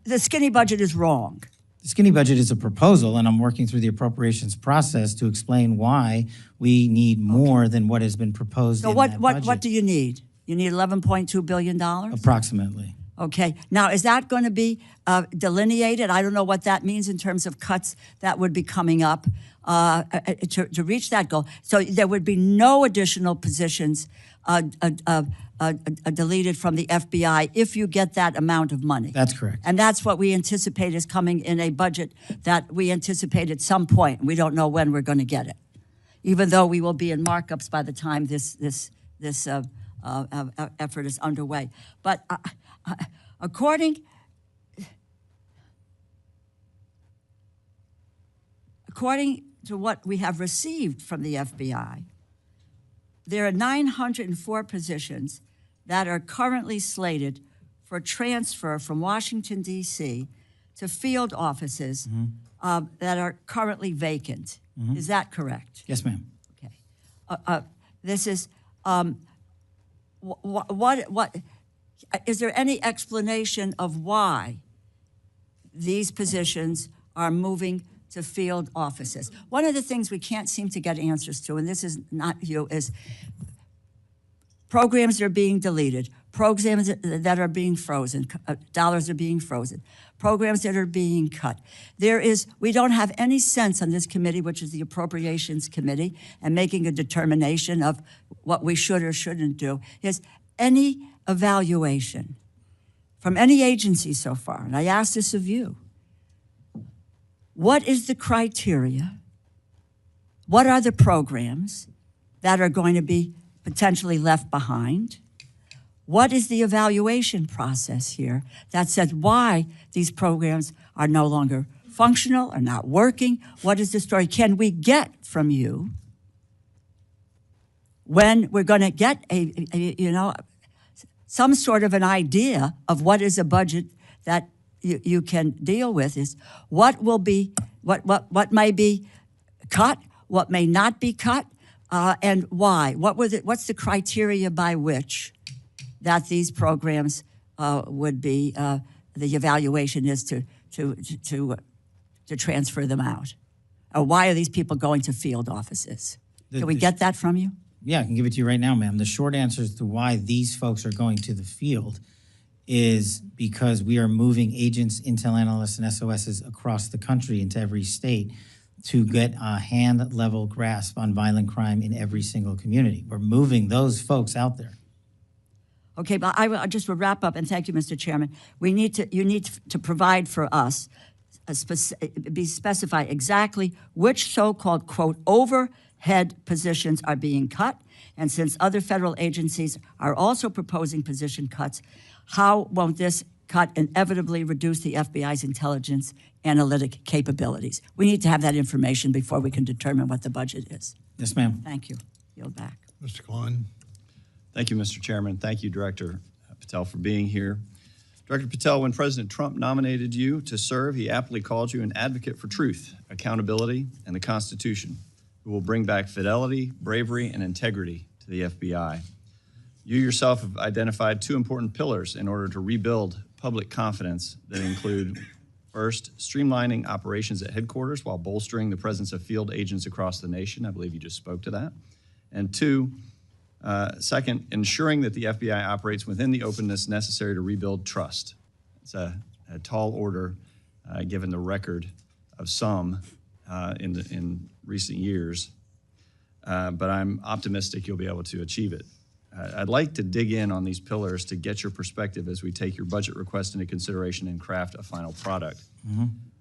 the skinny budget is wrong. The skinny budget is a proposal, and I'm working through the appropriations process to explain why we need more than what has been proposed So in what that budget. what do you need? You need $11.2 billion? Approximately. Okay. Now, is that going to be delineated? I don't know what that means in terms of cuts that would be coming up to reach that goal. So there would be no additional positions deleted from the FBI if you get that amount of money. That's correct. And that's what we anticipate is coming in a budget that we anticipate at some point. We don't know when we're going to get it, even though we will be in markups by the time this effort is underway. But according to what we have received from the FBI, there are 904 positions that are currently slated for transfer from Washington, D.C. to field offices that are currently vacant. Is that correct? Yes, ma'am. Okay. This is, what, is there any explanation of why these positions are moving to field offices? One of the things we can't seem to get answers to, and this is not you, is programs are being deleted, programs that are being frozen, dollars are being frozen, programs that are being cut. We don't have any sense on this committee, which is the Appropriations Committee, and making a determination of what we should or shouldn't do, is any evaluation from any agency so far, and I ask this of you, what is the criteria? What are the programs that are going to be potentially left behind? What is the evaluation process here that says why these programs are no longer functional or not working? What is the story? Can we get from you when we're going to get some sort of an idea of what is a budget that you can deal with? Is what will be, what may be cut, what may not be cut, and why? What's the criteria by which that these programs would be, the evaluation is to transfer them out? Or why are these people going to field offices? Can we get that from you? Yeah, I can give it to you right now, ma'am. The short answer as to why these folks are going to the field is because we are moving agents, intel analysts, and SOSs across the country into every state to get a hand-level grasp on violent crime in every single community. We're moving those folks out there. Okay, but I just will wrap up, and thank you, Mr. Chairman. You need to provide for us, specify exactly which so-called, quote, overhead positions are being cut, and since other federal agencies are also proposing position cuts, how won't this cut inevitably reduce the FBI's intelligence analytic capabilities? We need to have that information before we can determine what the budget is. Yes, ma'am. Thank you. Yield back. Mr. Klein. Thank you, Mr. Chairman. Thank you, Director Patel, for being here. Director Patel, when President Trump nominated you to serve, he aptly called you an advocate for truth, accountability, and the Constitution, who will bring back fidelity, bravery, and integrity to the FBI. You yourself have identified two important pillars in order to rebuild public confidence that include, first, streamlining operations at headquarters while bolstering the presence of field agents across the nation. I believe you just spoke to that. And two, second, ensuring that the FBI operates within the openness necessary to rebuild trust. It's a tall order given the record of some in recent years, but I'm optimistic you'll be able to achieve it. I'd like to dig in on these pillars to get your perspective as we take your budget request into consideration and craft a final product.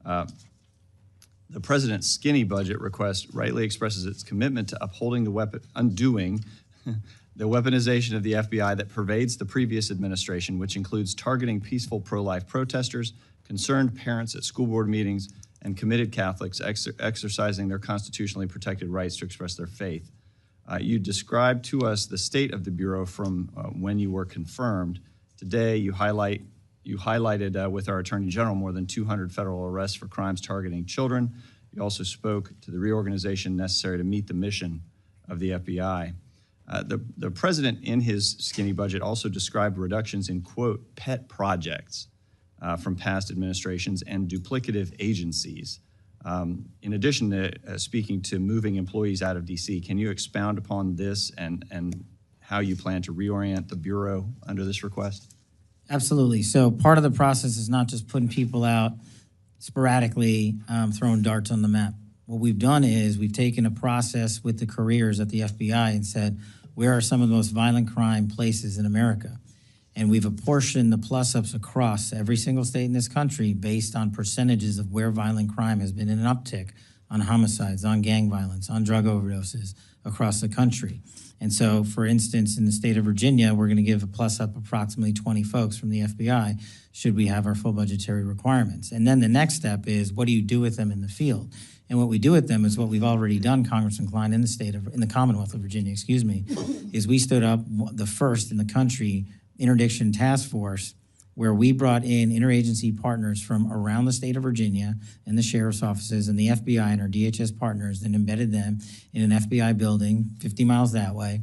The President's skinny budget request rightly expresses its commitment to upholding undoing the weaponization of the FBI that pervades the previous administration, which includes targeting peaceful pro-life protesters, concerned parents at school board meetings, and committed Catholics exercising their constitutionally protected rights to express their faith. You described to us the state of the Bureau from when you were confirmed. Today, you highlighted with our Attorney General more than 200 federal arrests for crimes targeting children. You also spoke to the reorganization necessary to meet the mission of the FBI. The President, in his skinny budget, also described reductions in, quote, pet projects from past administrations and duplicative agencies. In addition to speaking to moving employees out of D.C., can you expound upon this and how you plan to reorient the Bureau under this request? Absolutely. So part of the process is not just putting people out sporadically, throwing darts on the map. What we've done is we've taken a process with the careers at the FBI and said, where are some of the most violent crime places in America? And we've apportioned the plus-ups across every single state in this country based on percentages of where violent crime has been in an uptick on homicides, on gang violence, on drug overdoses across the country. And so, for instance, in the state of Virginia, we're going to give a plus-up approximately 20 folks from the FBI should we have our full budgetary requirements. And then the next step is, what do you do with them in the field? And what we do with them is what we've already done, Congressman Klein, in the Commonwealth of Virginia, is we stood up the first in the country interdiction task force where we brought in interagency partners from around the state of Virginia and the sheriff's offices and the FBI and our DHS partners and embedded them in an FBI building 50 miles that way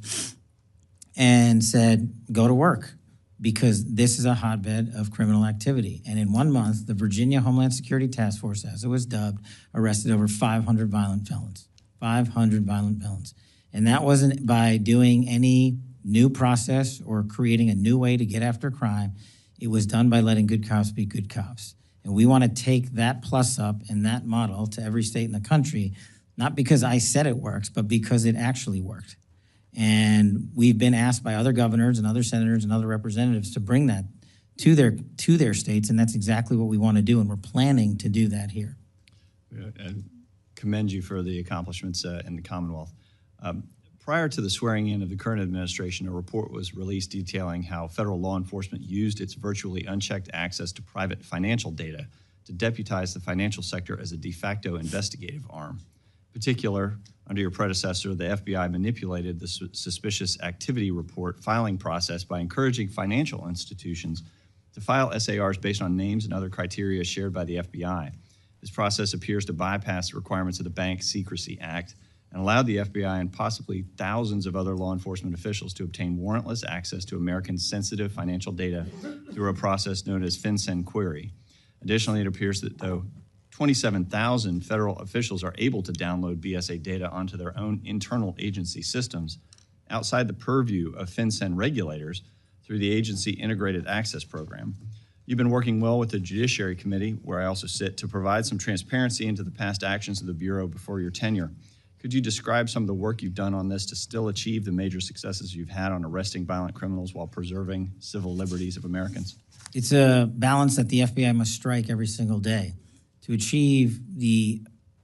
and said, go to work, because this is a hotbed of criminal activity. And in 1 month, the Virginia Homeland Security Task Force, as it was dubbed, arrested over 500 violent felons. 500 violent felons. And that wasn't by doing any new process or creating a new way to get after crime. It was done by letting good cops be good cops. And we want to take that plus up and that model to every state in the country, not because I said it works, but because it actually worked. And we've been asked by other governors and other senators and other representatives to bring that to their states, and that's exactly what we want to do, and we're planning to do that here. And commend you for the accomplishments in the Commonwealth. Prior to the swearing in of the current administration, a report was released detailing how federal law enforcement used its virtually unchecked access to private financial data to deputize the financial sector as a de facto investigative arm. In particular, under your predecessor, the FBI manipulated the suspicious activity report filing process by encouraging financial institutions to file SARs based on names and other criteria shared by the FBI. This process appears to bypass the requirements of the Bank Secrecy Act and allowed the FBI and possibly thousands of other law enforcement officials to obtain warrantless access to Americans' sensitive financial data through a process known as FinCEN query. Additionally, it appears that though 27,000 federal officials are able to download BSA data onto their own internal agency systems outside the purview of FinCEN regulators through the agency integrated access program. You've been working well with the Judiciary Committee, where I also sit, to provide some transparency into the past actions of the Bureau before your tenure. Could you describe some of the work you've done on this to still achieve the major successes you've had on arresting violent criminals while preserving civil liberties of Americans? It's a balance that the FBI must strike every single day. To achieve the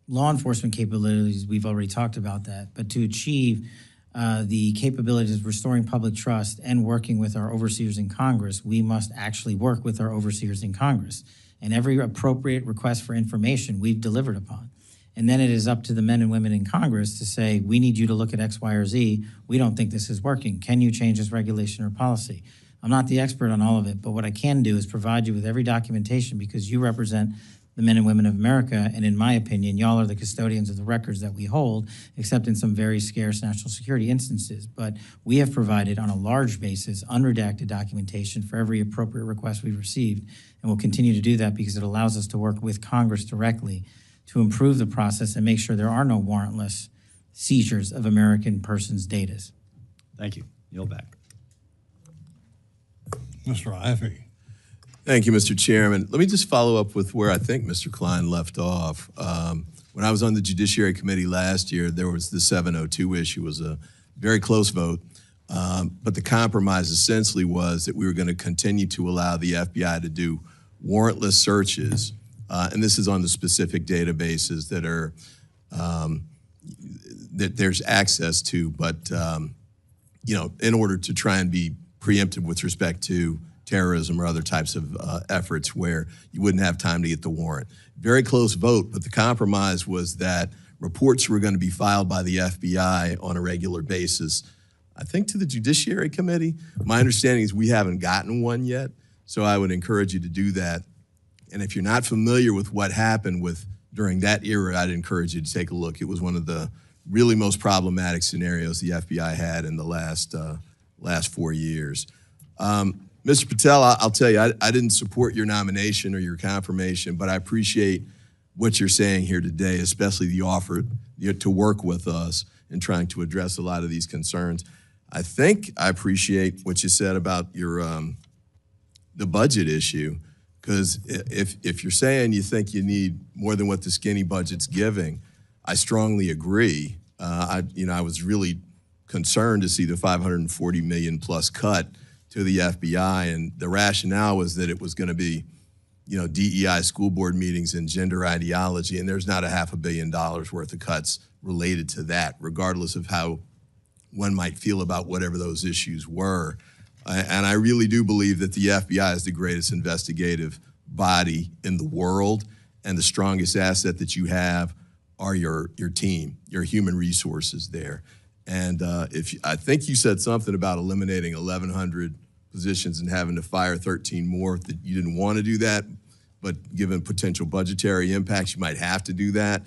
law enforcement capabilities, we've already talked about that, but to achieve the capabilities of restoring public trust and working with our overseers in Congress, we must actually work with our overseers in Congress. And every appropriate request for information we've delivered upon. And then it is up to the men and women in Congress to say, we need you to look at X, Y, or Z. We don't think this is working. Can you change this regulation or policy? I'm not the expert on all of it, but what I can do is provide you with every documentation because you represent the men and women of America, and in my opinion, y'all are the custodians of the records that we hold, except in some very scarce national security instances. But we have provided, on a large basis, unredacted documentation for every appropriate request we've received, and we'll continue to do that because it allows us to work with Congress directly to improve the process and make sure there are no warrantless seizures of American persons' data. Thank you. Yield back. Mr. Ivey. Thank you, Mr. Chairman. Let me just follow up with where I think Mr. Klein left off. When I was on the Judiciary Committee last year, there was the 702 issue. It was a very close vote, but the compromise essentially was that we were going to continue to allow the FBI to do warrantless searches, and this is on the specific databases that are that there's access to, but in order to try and be preemptive with respect to terrorism or other types of efforts where you wouldn't have time to get the warrant. Very close vote, but the compromise was that reports were going to be filed by the FBI on a regular basis, I think to the Judiciary Committee. My understanding is we haven't gotten one yet, so I would encourage you to do that. And if you're not familiar with what happened during that era, I'd encourage you to take a look. It was one of the really most problematic scenarios the FBI had in the last 4 years. Mr. Patel, I'll tell you, I didn't support your nomination or your confirmation, but I appreciate what you're saying here today, especially the offer to work with us in trying to address a lot of these concerns. I think I appreciate what you said about your the budget issue, because if you're saying you think you need more than what the skinny budget's giving, I strongly agree. I was really concerned to see the $540 million plus cut to the FBI, and the rationale was that it was going to be, DEI school board meetings and gender ideology, and there's not $500 million worth of cuts related to that, regardless of how one might feel about whatever those issues were. And I really do believe that the FBI is the greatest investigative body in the world, and the strongest asset that you have are your team, your human resources there. And I think you said something about eliminating 1,100 positions and having to fire 13 more, that you didn't want to do that, but given potential budgetary impacts, you might have to do that.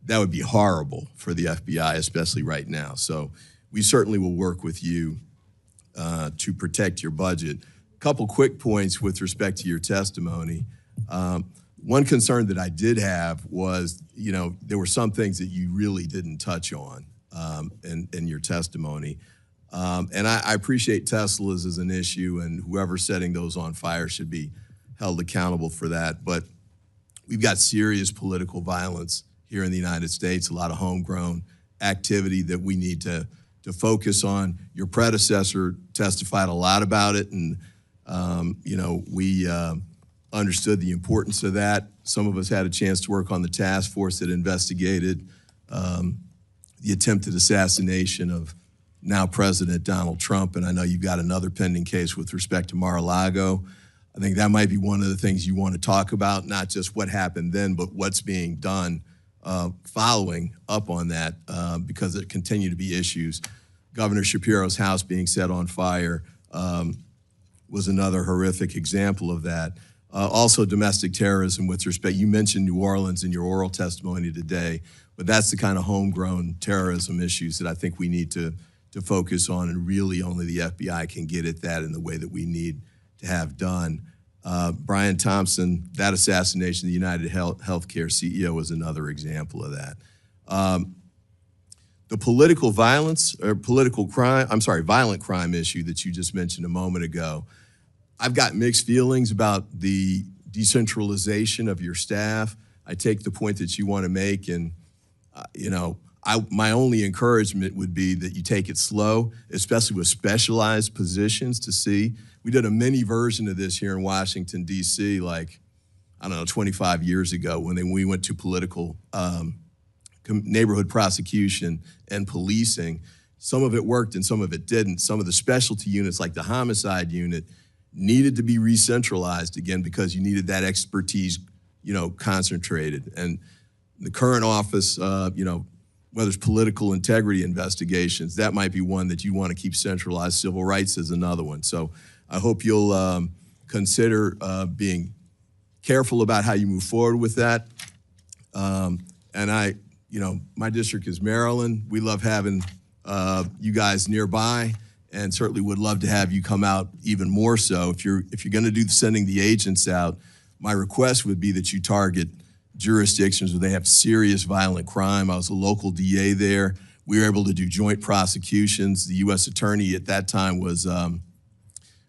That would be horrible for the FBI, especially right now. So we certainly will work with you to protect your budget. A couple quick points with respect to your testimony. One concern that I did have was, there were some things that you really didn't touch on in your testimony. And I appreciate Tesla's as an issue, and whoever's setting those on fire should be held accountable for that. But we've got serious political violence here in the United States, a lot of homegrown activity that we need to focus on. Your predecessor testified a lot about it, and we understood the importance of that. Some of us had a chance to work on the task force that investigated the attempted assassination of now President Donald Trump, and I know you've got another pending case with respect to Mar-a-Lago. I think that might be one of the things you want to talk about, not just what happened then, but what's being done following up on that, because there continue to be issues. Governor Shapiro's house being set on fire was another horrific example of that. Also domestic terrorism with respect, you mentioned New Orleans in your oral testimony today, but that's the kind of homegrown terrorism issues that I think we need to focus on, and really only the FBI can get at that in the way that we need to have done. Brian Thompson, that assassination of the United Healthcare CEO was another example of that. The political violence, or violent crime issue that you just mentioned a moment ago, I've got mixed feelings about the decentralization of your staff. I take the point that you want to make, and my only encouragement would be that you take it slow, especially with specialized positions to see. We did a mini version of this here in Washington, D.C., 25 years ago when we went to political neighborhood prosecution and policing. Some of it worked and some of it didn't. Some of the specialty units, like the homicide unit, needed to be re-centralized again because you needed that expertise, concentrated. And the current office, whether it's political integrity investigations, that might be one that you want to keep centralized. Civil rights is another one. So I hope you'll consider being careful about how you move forward with that. And my district is Maryland. We love having you guys nearby, and certainly would love to have you come out even more so. If you're going to do sending the agents out, my request would be that you target jurisdictions where they have serious violent crime. I was a local DA there. We were able to do joint prosecutions. The U.S. attorney at that time was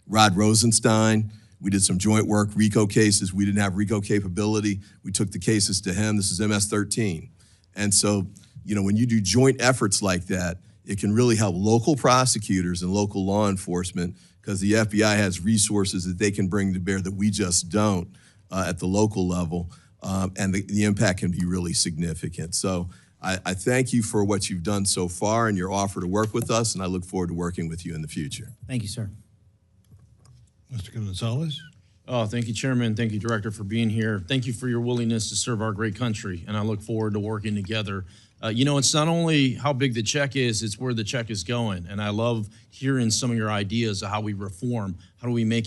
Rod Rosenstein. We did some joint work, RICO cases. We didn't have RICO capability. We took the cases to him. This is MS-13. And so, when you do joint efforts like that, it can really help local prosecutors and local law enforcement, because the FBI has resources that they can bring to bear that we just don't at the local level, and the impact can be really significant. So I thank you for what you've done so far and your offer to work with us, and I look forward to working with you in the future. Thank you, sir. Mr. Gonzalez? Oh, thank you, Chairman. Thank you, Director, for being here. Thank you for your willingness to serve our great country, and I look forward to working together. It's not only how big the check is, it's where the check is going. And I love hearing some of your ideas of how we reform, how do we make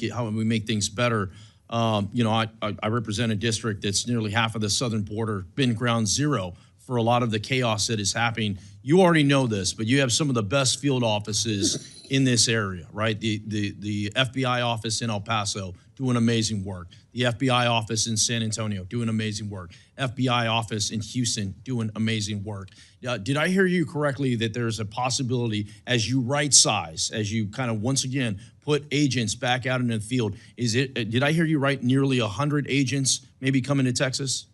things better. I represent a district that's nearly half of the southern border, been ground zero for a lot of the chaos that is happening. You already know this, but you have some of the best field offices in this area, right? The FBI office in El Paso doing amazing work. The FBI office in San Antonio doing amazing work. FBI office in Houston doing amazing work. Did I hear you correctly that there's a possibility as you right size, as you kind of once again put agents back out in the field, did I hear you right, nearly 100 agents maybe coming to Texas?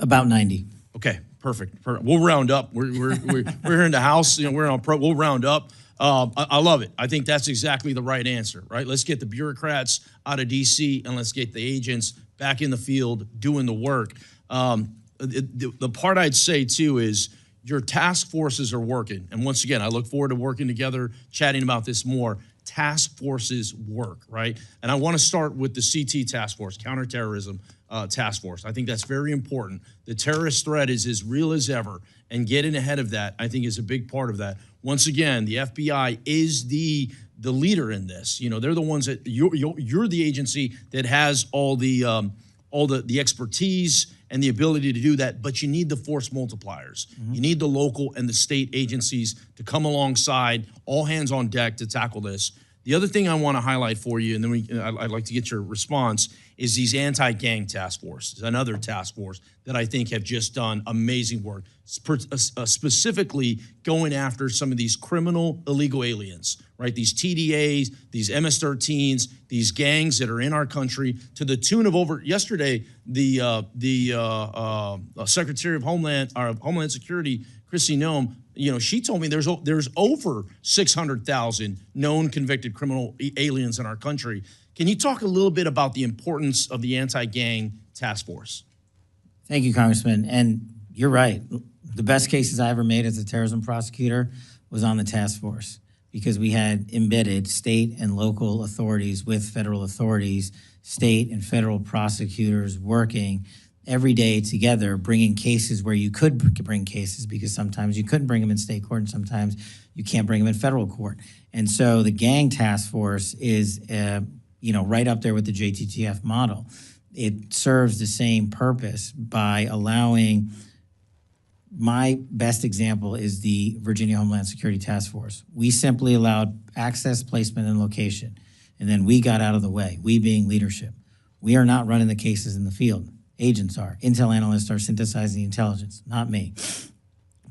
About 90. Okay, perfect. We'll round up. We're here in the House. We'll round up. I love it. I think that's exactly the right answer, right? Let's get the bureaucrats out of D.C. and let's get the agents back in the field doing the work. The part I'd say, too, is your task forces are working. And once again, I look forward to working together, chatting about this more. Task forces work, right? And I want to start with the CT task force, counterterrorism task force. I think that's very important. The terrorist threat is as real as ever, and getting ahead of that, I think, is a big part of that. Once again, the FBI is the leader in this. They're the ones that you're the agency that has all the expertise and the ability to do that, but you need the force multipliers. Mm-hmm. You need the local and the state agencies to come alongside, all hands on deck to tackle this. The other thing I want to highlight for you, and then I'd like to get your response, is these anti-gang task forces, another task force that I think have just done amazing work, specifically going after some of these criminal illegal aliens, right? These TDAs, these MS-13s, these gangs that are in our country, to the tune of yesterday, the Secretary of Homeland Security, Kristi Noem, she told me there's over 600,000 known convicted criminal aliens in our country. Can you talk a little bit about the importance of the anti-gang task force? Thank you, Congressman. And you're right. The best cases I ever made as a terrorism prosecutor was on the task force, because we had embedded state and local authorities with federal authorities, state and federal prosecutors working every day together, bringing cases where you could bring cases, because sometimes you couldn't bring them in state court and sometimes you can't bring them in federal court. And so the gang task force is, right up there with the JTTF model. It serves the same purpose by allowing, my best example is the Virginia Homeland Security Task Force. We simply allowed access, placement, and location, and then we got out of the way, we being leadership. We are not running the cases in the field. Agents are. Intel analysts are synthesizing the intelligence, not me.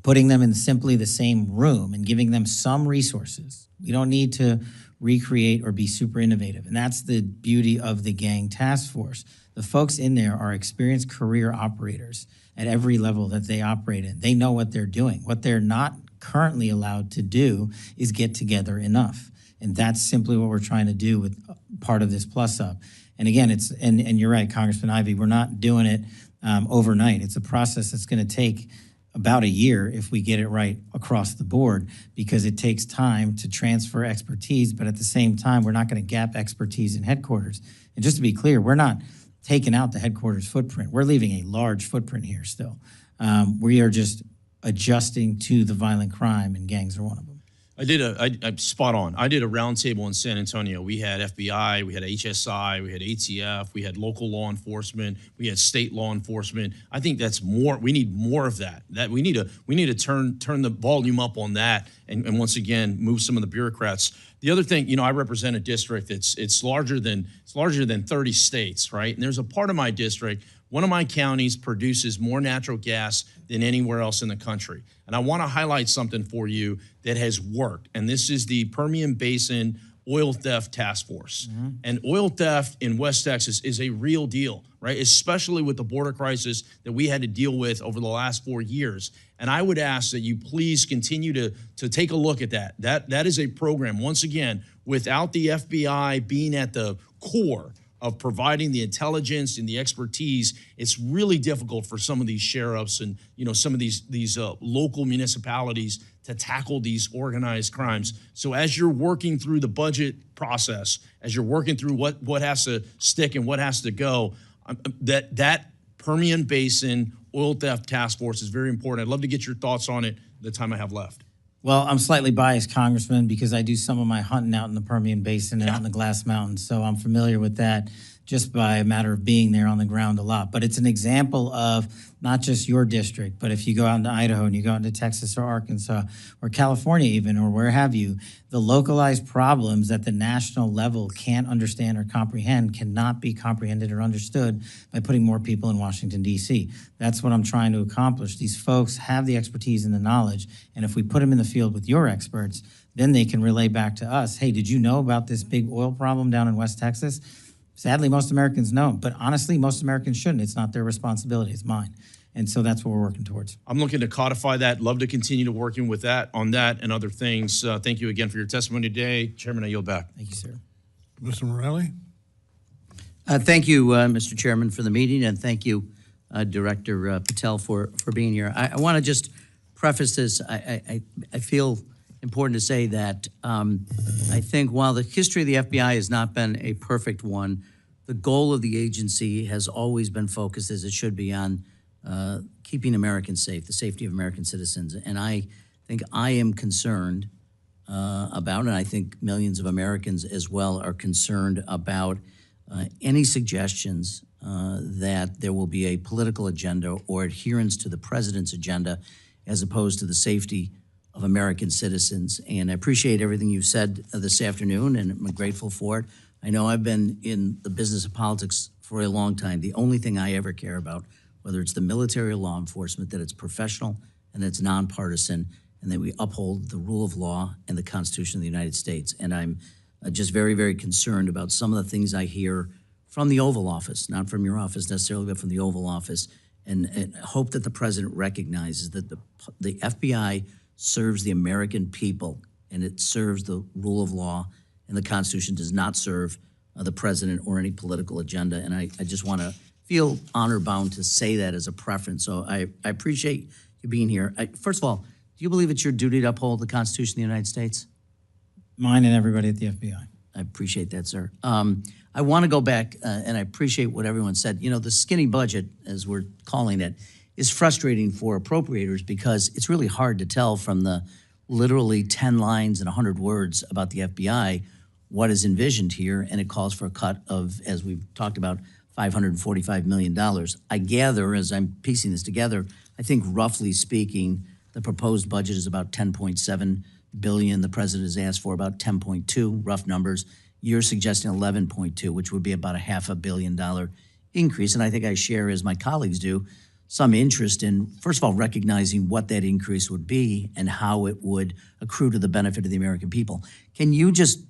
Putting them in simply the same room and giving them some resources. We don't need to recreate or be super innovative. And that's the beauty of the gang task force. The folks in there are experienced career operators at every level that they operate in. They know what they're doing. What they're not currently allowed to do is get together enough. And that's simply what we're trying to do with part of this plus up. And again, and you're right, Congressman Ivey, we're not doing it overnight. It's a process that's going to take about a year if we get it right across the board, because it takes time to transfer expertise, but at the same time, we're not going to gap expertise in headquarters. And just to be clear, we're not taking out the headquarters footprint. We're leaving a large footprint here still. We are just adjusting to the violent crime, and gangs are one of them. I'm spot on. I did a roundtable in San Antonio. We had FBI, we had HSI, we had ATF, we had local law enforcement, we had state law enforcement. I think that's more. We need more of that. We need to turn the volume up on that, and once again move some of the bureaucrats. The other thing, I represent a district it's larger than 30 states, right? And there's a part of my district. One of my counties produces more natural gas than anywhere else in the country. And I want to highlight something for you that has worked. And this is the Permian Basin Oil Theft Task Force. Mm-hmm. And oil theft in West Texas is a real deal, right? Especially with the border crisis that we had to deal with over the last 4 years. And I would ask that you please continue to take a look at that. That is a program, once again, without the FBI being at the core of providing the intelligence and the expertise, it's really difficult for some of these sheriffs and some of these local municipalities to tackle these organized crimes. So as you're working through the budget process, as you're working through what has to stick and what has to go, that Permian Basin Oil Theft Task Force is very important. I'd love to get your thoughts on it the time I have left. Well, I'm slightly biased, Congressman, because I do some of my hunting out in the Permian Basin and out in the Glass Mountains, so I'm familiar with that just by a matter of being there on the ground a lot. But it's an example of not just your district, but if you go out into Idaho and you go into Texas or Arkansas or California even, or where have you, the localized problems at the national level can't understand or comprehend cannot be comprehended or understood by putting more people in Washington, D.C. That's what I'm trying to accomplish. These folks have the expertise and the knowledge, and if we put them in the field with your experts, then they can relay back to us, hey, did you know about this big oil problem down in West Texas? Sadly, most Americans know, but honestly, most Americans shouldn't. It's not their responsibility, it's mine. And so that's what we're working towards. I'm looking to codify that. Love to continue to working with that, on that and other things. Thank you again for your testimony today. Chairman, I yield back. Thank you, sir. Mr. Morelli? Thank you, Mr. Chairman, for the meeting, and thank you, Director Patel, for being here. I want to just preface this. I feel important to say that I think while the history of the FBI has not been a perfect one, the goal of the agency has always been focused, as it should be, on keeping Americans safe, the safety of American citizens. And I think I am concerned about, and I think millions of Americans as well are concerned about any suggestions that there will be a political agenda or adherence to the president's agenda as opposed to the safety of American citizens. And I appreciate everything you've said this afternoon, and I'm grateful for it. I know I've been in the business of politics for a long time. The only thing I ever care about, whether it's the military or law enforcement, that it's professional and it's nonpartisan, and that we uphold the rule of law and the Constitution of the United States. And I'm just very, very concerned about some of the things I hear from the Oval Office, not from your office necessarily, but from the Oval Office, and hope that the president recognizes that the FBI serves the American people, and it serves the rule of law, and the Constitution does not serve the president or any political agenda. And I just want to feel honor-bound to say that as a preference. So I appreciate you being here. First of all, do you believe it's your duty to uphold the Constitution of the United States? Mine and everybody at the FBI. I appreciate that, sir. I want to go back, and I appreciate what everyone said. You know, the skinny budget, as we're calling it, is frustrating for appropriators because it's really hard to tell from the literally 10 lines and 100 words about the FBI what is envisioned here, and it calls for a cut of, as we've talked about, $545 million. I gather, as I'm piecing this together, I think roughly speaking, the proposed budget is about $10.7 billion. The president has asked for about 10.2, rough numbers. You're suggesting 11.2, which would be about a $500 million increase. And I think I share, as my colleagues do, some interest in, first of all, recognizing what that increase would be and how it would accrue to the benefit of the American people. Can you just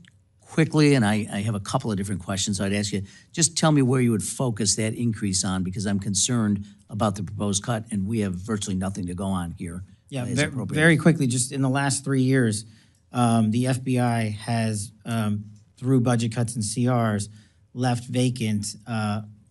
quickly, and I have a couple of different questions, so I'd ask you, just tell me where you would focus that increase on, because I'm concerned about the proposed cut, and we have virtually nothing to go on here. Yeah, very quickly, just in the last 3 years, the FBI has, through budget cuts and CRs, left vacant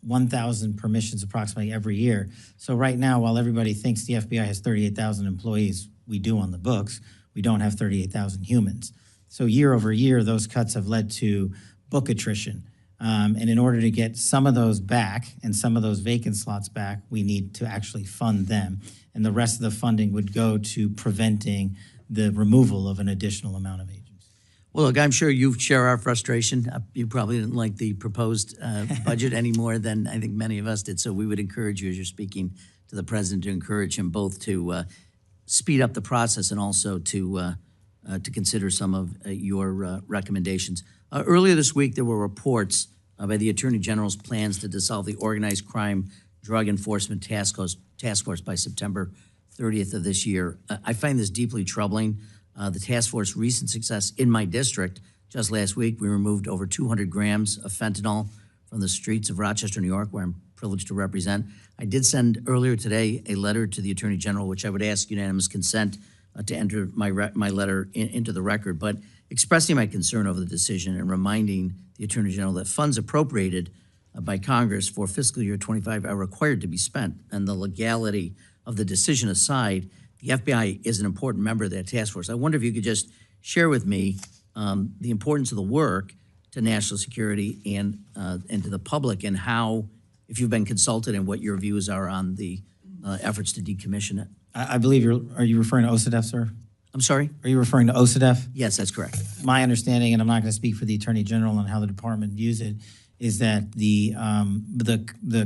1,000 permissions approximately every year. So right now, while everybody thinks the FBI has 38,000 employees, we do on the books, we don't have 38,000 humans. So year over year, those cuts have led to book attrition. And in order to get some of those back and some of those vacant slots back, we need to actually fund them. And the rest of the funding would go to preventing the removal of an additional amount of agents. Well, look, I'm sure you share our frustration. You probably didn't like the proposed budget any more than I think many of us did. So we would encourage you, as you're speaking to the president, to encourage him both to speed up the process and also to consider some of your recommendations. Earlier this week, there were reports by the Attorney General's plans to dissolve the Organized Crime Drug Enforcement Task Force by September 30th of this year. I find this deeply troubling. The task force's recent success in my district, just last week, we removed over 200 grams of fentanyl from the streets of Rochester, New York, where I'm privileged to represent. I did send earlier today a letter to the Attorney General, which I would ask unanimous consent to enter my letter into the record, but expressing my concern over the decision and reminding the Attorney General that funds appropriated by Congress for fiscal year 25 are required to be spent, and the legality of the decision aside, the FBI is an important member of that task force. I wonder if you could just share with me the importance of the work to national security and to the public, and how, if you've been consulted, and what your views are on the efforts to decommission it. I believe are you referring to OCDEF, sir? I'm sorry? Are you referring to OCDEF? Yes, that's correct. My understanding, and I'm not going to speak for the Attorney General on how the department views it, is that the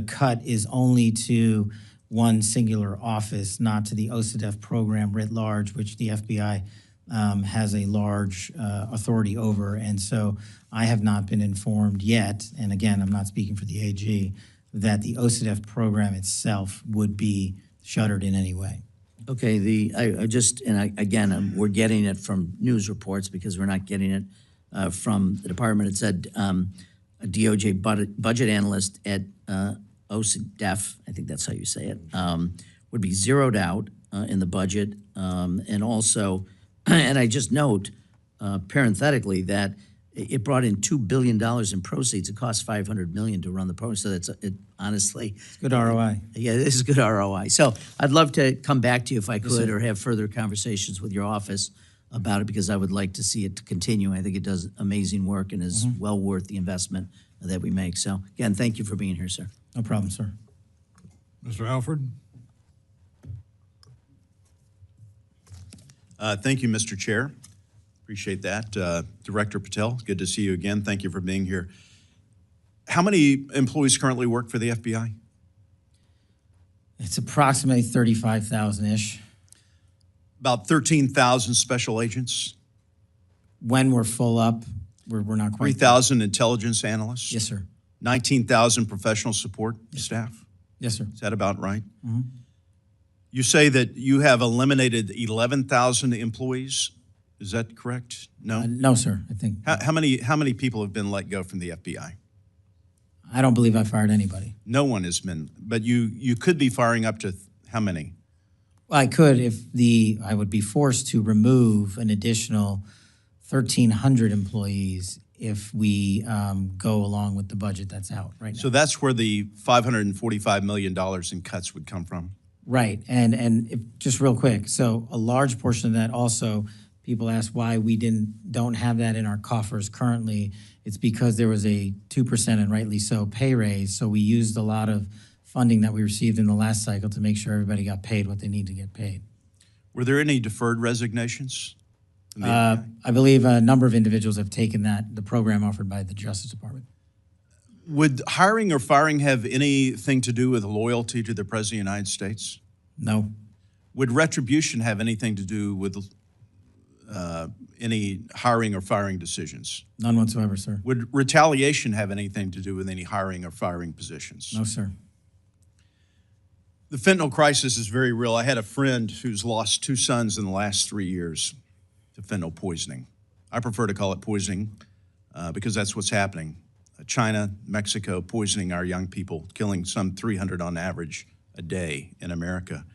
cut is only to one singular office, not to the OCDEF program writ large, which the FBI has a large authority over. And so I have not been informed yet, and again, I'm not speaking for the AG, that the OCDEF program itself would be shuttered in any way. Okay, we're getting it from news reports because we're not getting it from the department. It said a DOJ budget analyst at OCDEF, I think that's how you say it, would be zeroed out in the budget. And also, and I just note parenthetically that it brought in $2 billion in proceeds. It cost $500 million to run the program. So that's honestly, it's good ROI. Yeah, this is good ROI. So I'd love to come back to you if I could, or have further conversations with your office about it, because I would like to see it continue. I think it does amazing work and is well worth the investment that we make. So again, thank you for being here, sir. No problem, sir. Mr. Alford? Thank you, Mr. Chair. Appreciate that. Director Patel, good to see you again. Thank you for being here. How many employees currently work for the FBI? It's approximately 35,000-ish. About 13,000 special agents, When we're full up, we're not quite. 3,000 intelligence analysts, Yes, sir. 19,000 professional support staff. Yes, sir. Is that about right? You say that you have eliminated 11,000 employees. Is that correct? No? No, sir. I think, How many people have been let go from the FBI? I don't believe I fired anybody. No one has been, but you could be firing up to how many? Well, I could I would be forced to remove an additional 1,300 employees if we go along with the budget that's out right now. So that's where the $545 million in cuts would come from? Right, and just real quick, so a large portion of that also, people ask why we don't have that in our coffers currently. It's because there was a 2%, and rightly so, pay raise, so we used a lot of funding that we received in the last cycle to make sure everybody got paid what they need to get paid. Were there any deferred resignations? in the FBI? I believe a number of individuals have taken the program offered by the Justice Department. Would hiring or firing have anything to do with loyalty to the President of the United States? No. Would retribution have anything to do with any hiring or firing decisions? None whatsoever, sir. Would retaliation have anything to do with any hiring or firing positions? No, sir. The fentanyl crisis is very real. I had a friend who's lost 2 sons in the last 3 years to fentanyl poisoning. I prefer to call it poisoning because that's what's happening. China, Mexico, poisoning our young people, killing some 300 on average a day in America.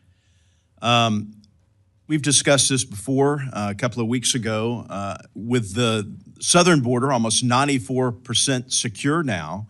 We've discussed this before a couple of weeks ago. With the southern border almost 94% secure now,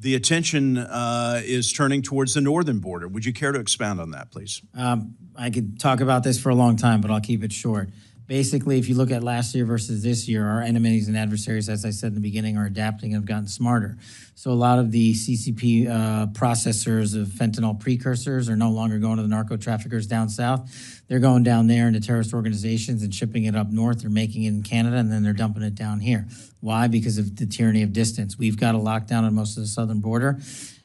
the attention is turning towards the northern border. Would you care to expound on that, please? I could talk about this for a long time, but I'll keep it short. Basically, if you look at last year versus this year, our enemies and adversaries, as I said in the beginning, are adapting and have gotten smarter. So a lot of the CCP processors of fentanyl precursors are no longer going to the narco traffickers down south. They're going down there into terrorist organizations and shipping it up north. They're making it in Canada, and then they're dumping it down here. Why? Because of the tyranny of distance. We've got a lockdown on most of the southern border.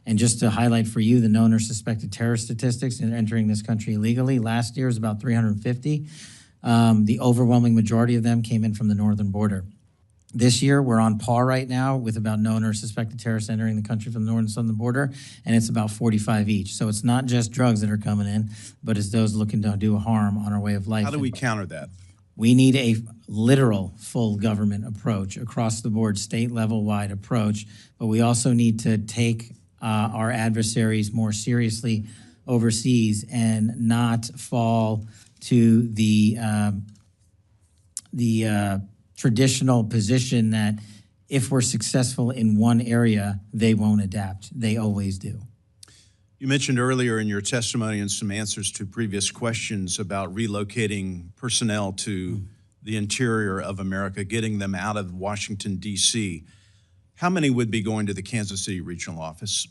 And just to highlight for you the known or suspected terrorist statistics in entering this country illegally, last year was about 350. The overwhelming majority of them came in from the northern border. This year, we're on par right now with about known or suspected terrorists entering the country from the northern and southern border, and it's about 45 each. So it's not just drugs that are coming in, but it's those looking to do harm on our way of life. How do we counter that? We need a literal full government approach, across the board, state level wide approach, but we also need to take our adversaries more seriously overseas and not fall to the traditional position that if we're successful in one area, they won't adapt. They always do. You mentioned earlier in your testimony and some answers to previous questions about relocating personnel to the interior of America, getting them out of Washington, D.C. How many would be going to the Kansas City regional office?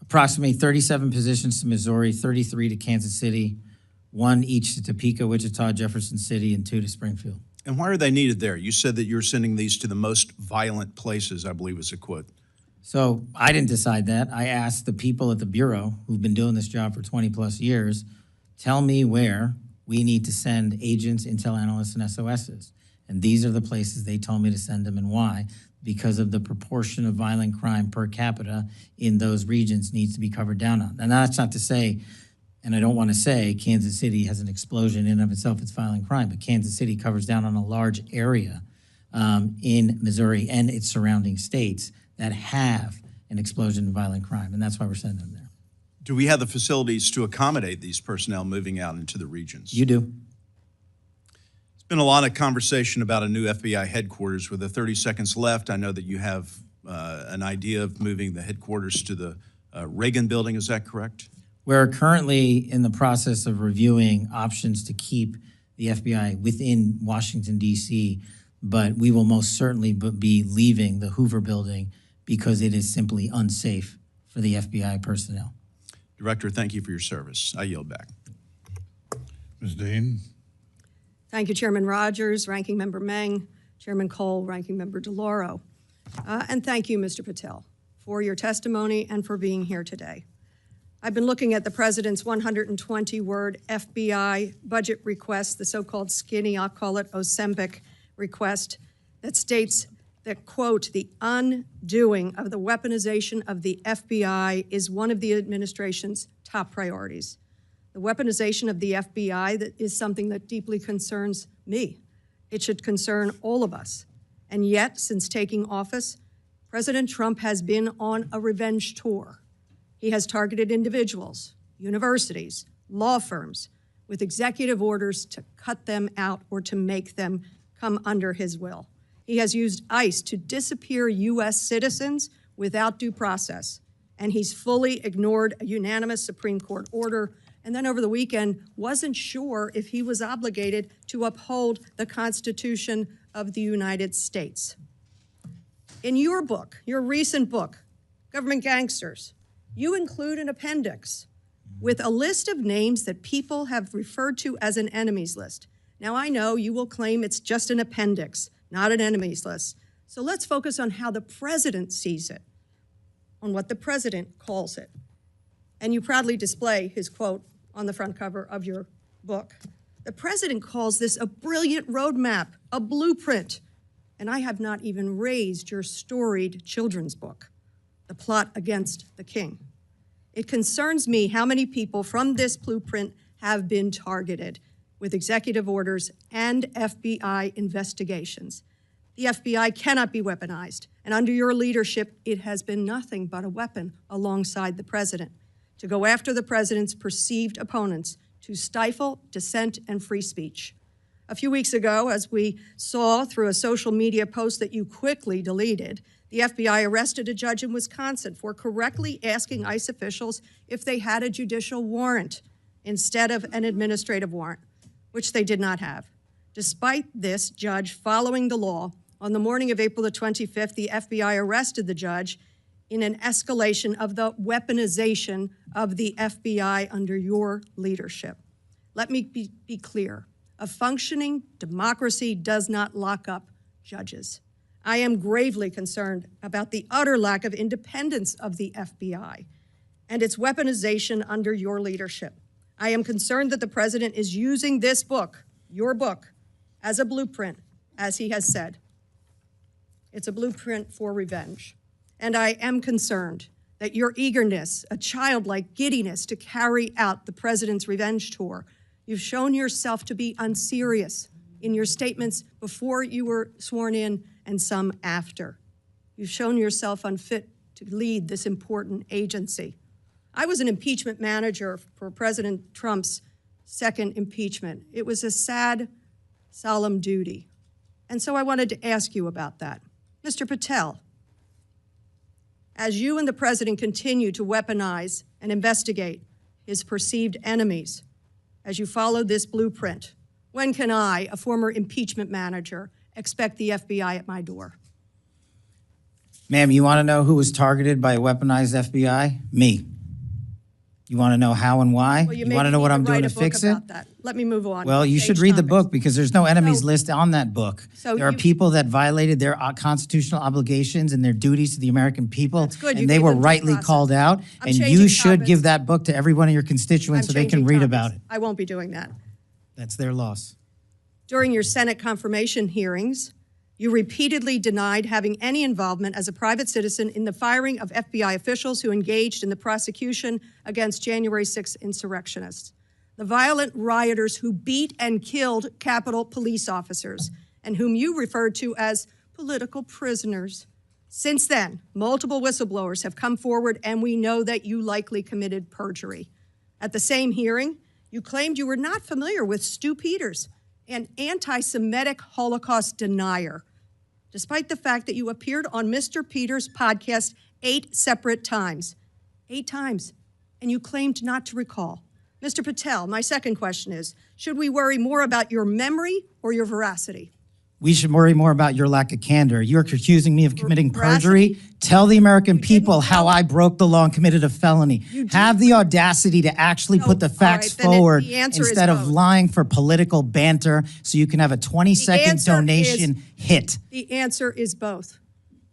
Approximately 37 positions to Missouri, 33 to Kansas City, 1 each to Topeka, Wichita, Jefferson City, and 2 to Springfield. And why are they needed there? You said that you're sending these to the most violent places, I believe is a quote. So I didn't decide that. I asked the people at the Bureau who've been doing this job for 20 plus years, tell me where we need to send agents, intel analysts, and SOSs. And these are the places they told me to send them and why. Because of the proportion of violent crime per capita in those regions needs to be covered down on. And that's not to say, and I don't want to say Kansas City has an explosion in and of itself, it's violent crime, but Kansas City covers down on a large area in Missouri and its surrounding states that have an explosion in violent crime, and that's why we're sending them there. Do we have the facilities to accommodate these personnel moving out into the regions? You do. There's been a lot of conversation about a new FBI headquarters. With the 30 seconds left, I know that you have an idea of moving the headquarters to the Reagan building, is that correct? We're currently in the process of reviewing options to keep the FBI within Washington, D.C., but we will most certainly be leaving the Hoover building because it is simply unsafe for the FBI personnel. Director, thank you for your service. I yield back. Ms. Dean? Thank you, Chairman Rogers, Ranking Member Meng, Chairman Cole, Ranking Member DeLauro. And thank you, Mr. Patel, for your testimony and for being here today. I've been looking at the president's 120-word FBI budget request, the so-called skinny, I'll call it Ozempic request, that states that, quote, the undoing of the weaponization of the FBI is one of the administration's top priorities. The weaponization of the FBI that is something that deeply concerns me. It should concern all of us. And yet, since taking office, President Trump has been on a revenge tour. He has targeted individuals, universities, law firms, with executive orders to cut them out or to make them come under his will. He has used ICE to disappear U.S. citizens without due process, and he's fully ignored a unanimous Supreme Court order, and then over the weekend wasn't sure if he was obligated to uphold the Constitution of the United States. In your book, your recent book, Government Gangsters, you include an appendix with a list of names that people have referred to as an enemies list. Now, I know you will claim it's just an appendix, not an enemies list. So let's focus on how the president sees it, on what the president calls it. And you proudly display his quote on the front cover of your book. The president calls this a brilliant roadmap, a blueprint. And I have not even raised your storied children's book, The Plot Against the King. It concerns me how many people from this blueprint have been targeted with executive orders and FBI investigations. The FBI cannot be weaponized, and under your leadership, it has been nothing but a weapon alongside the president to go after the president's perceived opponents, to stifle dissent and free speech. A few weeks ago, as we saw through a social media post that you quickly deleted, the FBI arrested a judge in Wisconsin for correctly asking ICE officials if they had a judicial warrant instead of an administrative warrant, which they did not have. Despite this judge following the law, on the morning of April the 25th, the FBI arrested the judge in an escalation of the weaponization of the FBI under your leadership. Let me be clear. A functioning democracy does not lock up judges. I am gravely concerned about the utter lack of independence of the FBI and its weaponization under your leadership. I am concerned that the president is using this book, your book, as a blueprint, as he has said. It's a blueprint for revenge. And I am concerned that your eagerness, a childlike giddiness to carry out the president's revenge tour, you've shown yourself to be unserious in your statements before you were sworn in and some after. You've shown yourself unfit to lead this important agency. I was an impeachment manager for President Trump's second impeachment. It was a sad, solemn duty. And so I wanted to ask you about that. Mr. Patel, as you and the president continue to weaponize and investigate his perceived enemies, as you follow this blueprint, when can I, a former impeachment manager, expect the FBI at my door? Ma'am, you want to know who was targeted by a weaponized FBI? Me. You want to know how and why? Well, you want to know what I'm doing to fix it? That. Let me move on. Well, you should read the book because there's no enemies list on that book. So there are people that violated their constitutional obligations and their duties to the American people, good. and they were rightly called out. And you should give that book to every one of your constituents so they can read about it. I won't be doing that. That's their loss. During your Senate confirmation hearings, you repeatedly denied having any involvement as a private citizen in the firing of FBI officials who engaged in the prosecution against January 6 insurrectionists, the violent rioters who beat and killed Capitol police officers, and whom you referred to as political prisoners. Since then, multiple whistleblowers have come forward, and we know that you likely committed perjury. At the same hearing, you claimed you were not familiar with Stu Peters, an anti-Semitic Holocaust denier, despite the fact that you appeared on Mr. Peters' podcast 8 separate times. 8 times, and you claimed not to recall. Mr. Patel, my second question is, should we worry more about your memory or your veracity? We should worry more about your lack of candor. You're accusing me of committing perjury. Tell the American people how I broke the law and committed a felony. Have the audacity to actually put the facts forward instead of lying for political banter so you can have a 20-second donation hit. The answer is both.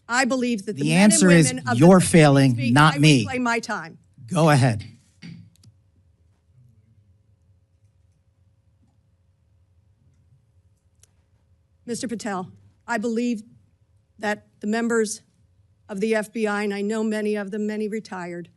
I believe that the answer is you're failing, not me. I reclaim my time. Go ahead. Mr. Patel, I believe that the members of the FBI, and I know many of them, many retired,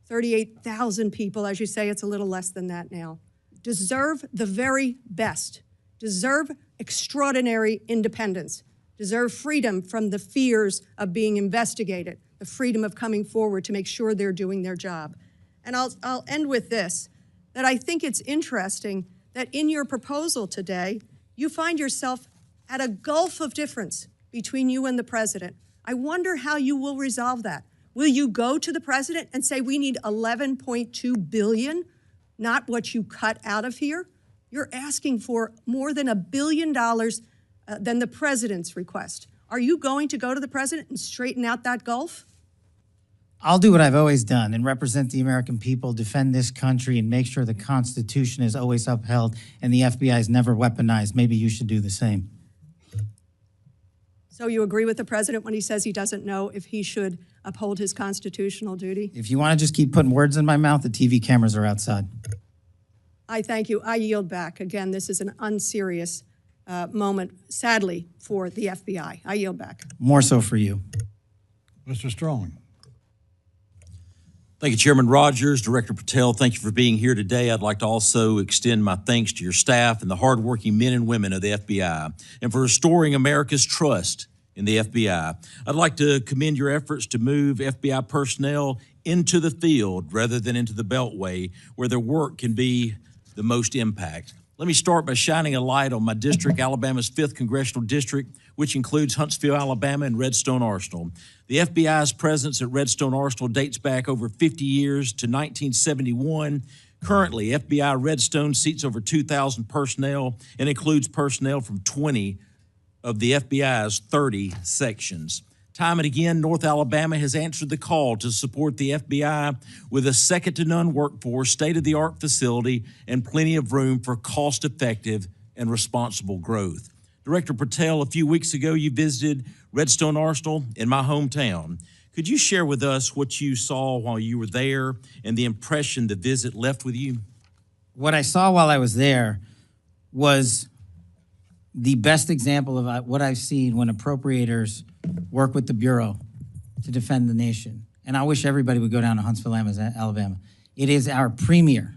38,000 people, as you say, it's a little less than that now, deserve the very best, deserve extraordinary independence, deserve freedom from the fears of being investigated, the freedom of coming forward to make sure they're doing their job. And I'll end with this, that I think it's interesting that in your proposal today, you find yourself at a gulf of difference between you and the president. I wonder how you will resolve that. Will you go to the president and say, we need $11.2 billion, not what you cut out of here? You're asking for more than $1 billion than the president's request. Are you going to go to the president and straighten out that gulf? I'll do what I've always done and represent the American people, defend this country, and make sure the Constitution is always upheld and the FBI is never weaponized. Maybe you should do the same. So you agree with the president when he says he doesn't know if he should uphold his constitutional duty? If you want to just keep putting words in my mouth, the TV cameras are outside. I thank you. I yield back. Again, this is an unserious moment, sadly, for the FBI. I yield back. More so for you. Mr. Strong. Thank you, Chairman Rogers. Director Patel, thank you for being here today. I'd like to also extend my thanks to your staff and the hardworking men and women of the FBI and for restoring America's trust in the FBI. I'd like to commend your efforts to move FBI personnel into the field rather than into the Beltway, where their work can be the most impact. Let me start by shining a light on my district, Alabama's 5th Congressional District, which includes Huntsville, Alabama, and Redstone Arsenal. The FBI's presence at Redstone Arsenal dates back over 50 years to 1971. Currently, FBI Redstone seats over 2,000 personnel and includes personnel from 20 of the FBI's 30 sections. Time and again, North Alabama has answered the call to support the FBI with a second-to-none workforce, state-of-the-art facility, and plenty of room for cost-effective and responsible growth. Director Patel, a few weeks ago, you visited Redstone Arsenal in my hometown. Could you share with us what you saw while you were there and the impression the visit left with you? What I saw while I was there was the best example of what I've seen when appropriators work with the Bureau to defend the nation. And I wish everybody would go down to Huntsville, Alabama. It is our premier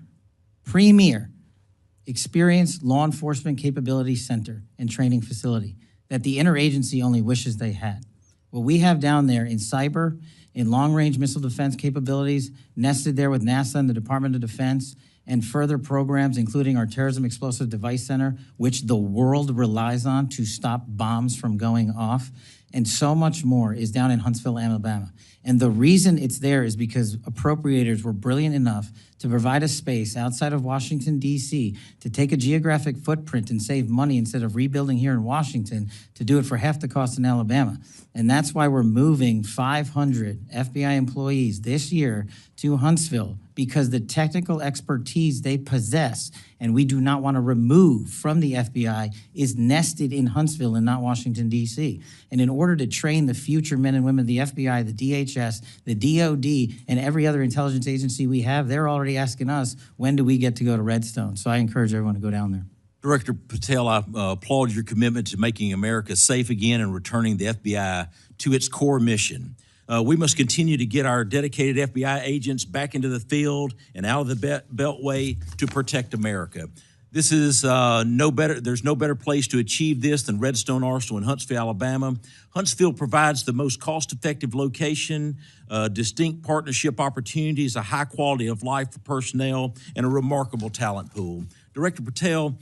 experienced law enforcement capability center and training facility that the Interagency only wishes they had. What we have down there in cyber, in long-range missile defense capabilities, nested there with NASA and the Department of Defense, and further programs, including our Terrorism Explosive Device Center, which the world relies on to stop bombs from going off, and so much more is down in Huntsville, Alabama. And the reason it's there is because appropriators were brilliant enough to provide a space outside of Washington, D.C., to take a geographic footprint and save money instead of rebuilding here in Washington, to do it for half the cost in Alabama. And that's why we're moving 500 FBI employees this year to Huntsville, because the technical expertise they possess, and we do not want to remove from the FBI, is nested in Huntsville and not Washington, D.C. And in order to train the future men and women of the FBI, the DHS, the DOD, and every other intelligence agency we have, they're already asking us, when do we get to go to Redstone? So I encourage everyone to go down there. Director Patel, I applaud your commitment to making America safe again and returning the FBI to its core mission. We must continue to get our dedicated FBI agents back into the field and out of the Beltway to protect America. This is there's no better place to achieve this than Redstone Arsenal in Huntsville, Alabama. Huntsville provides the most cost-effective location, distinct partnership opportunities, a high quality of life for personnel, and a remarkable talent pool. Director Patel,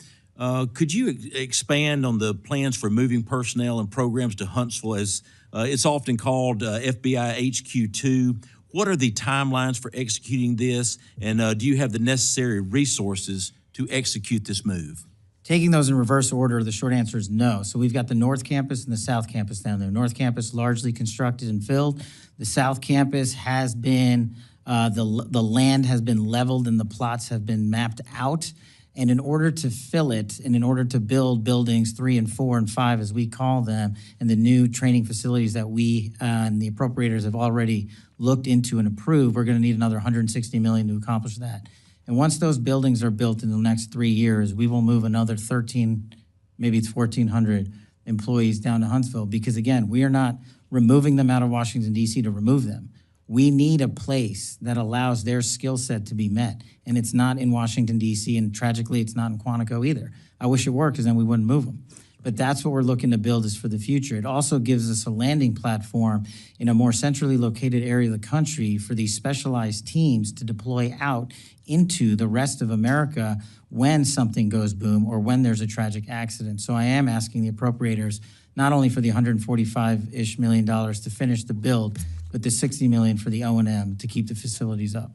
could you expand on the plans for moving personnel and programs to Huntsville, as it's often called FBI HQ2? What are the timelines for executing this, and do you have the necessary resources to execute this move? Taking those in reverse order, the short answer is no. So we've got the North Campus and the South Campus down there. North Campus largely constructed and filled. The South Campus has been, the land has been leveled and the plots have been mapped out. And in order to fill it, and in order to build buildings 3 and 4 and 5, as we call them, and the new training facilities that we and the appropriators have already looked into and approved, we're going to need another $160 million to accomplish that. And once those buildings are built in the next 3 years, we will move another 13, maybe it's 1,400 employees down to Huntsville because, again, we are not removing them out of Washington, D.C. to remove them. We need a place that allows their skill set to be met, and it's not in Washington, D.C., and tragically, it's not in Quantico either. I wish it were, because then we wouldn't move them. But that's what we're looking to build is for the future. It also gives us a landing platform in a more centrally located area of the country for these specialized teams to deploy out into the rest of America when something goes boom or when there's a tragic accident. So I am asking the appropriators not only for the $145-ish million to finish the build, but the $60 million for the O&M to keep the facilities up.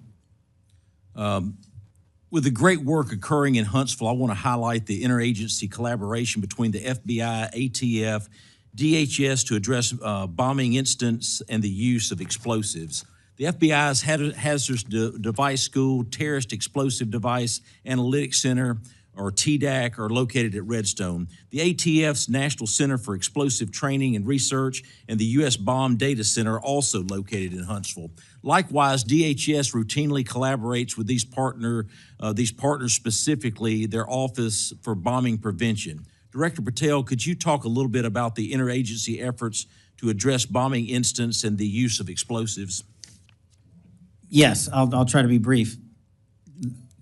With the great work occurring in Huntsville, I want to highlight the interagency collaboration between the FBI, ATF, DHS to address bombing incidents and the use of explosives. The FBI's Hazardous Device School, Terrorist Explosive Device Analytics Center, or TDAC, are located at Redstone. The ATF's National Center for Explosive Training and Research and the U.S. Bomb Data Center are also located in Huntsville. Likewise, DHS routinely collaborates with these partners, specifically their Office for Bombing Prevention. Director Patel, could you talk a little bit about the interagency efforts to address bombing incidents and the use of explosives? Yes, I'll try to be brief.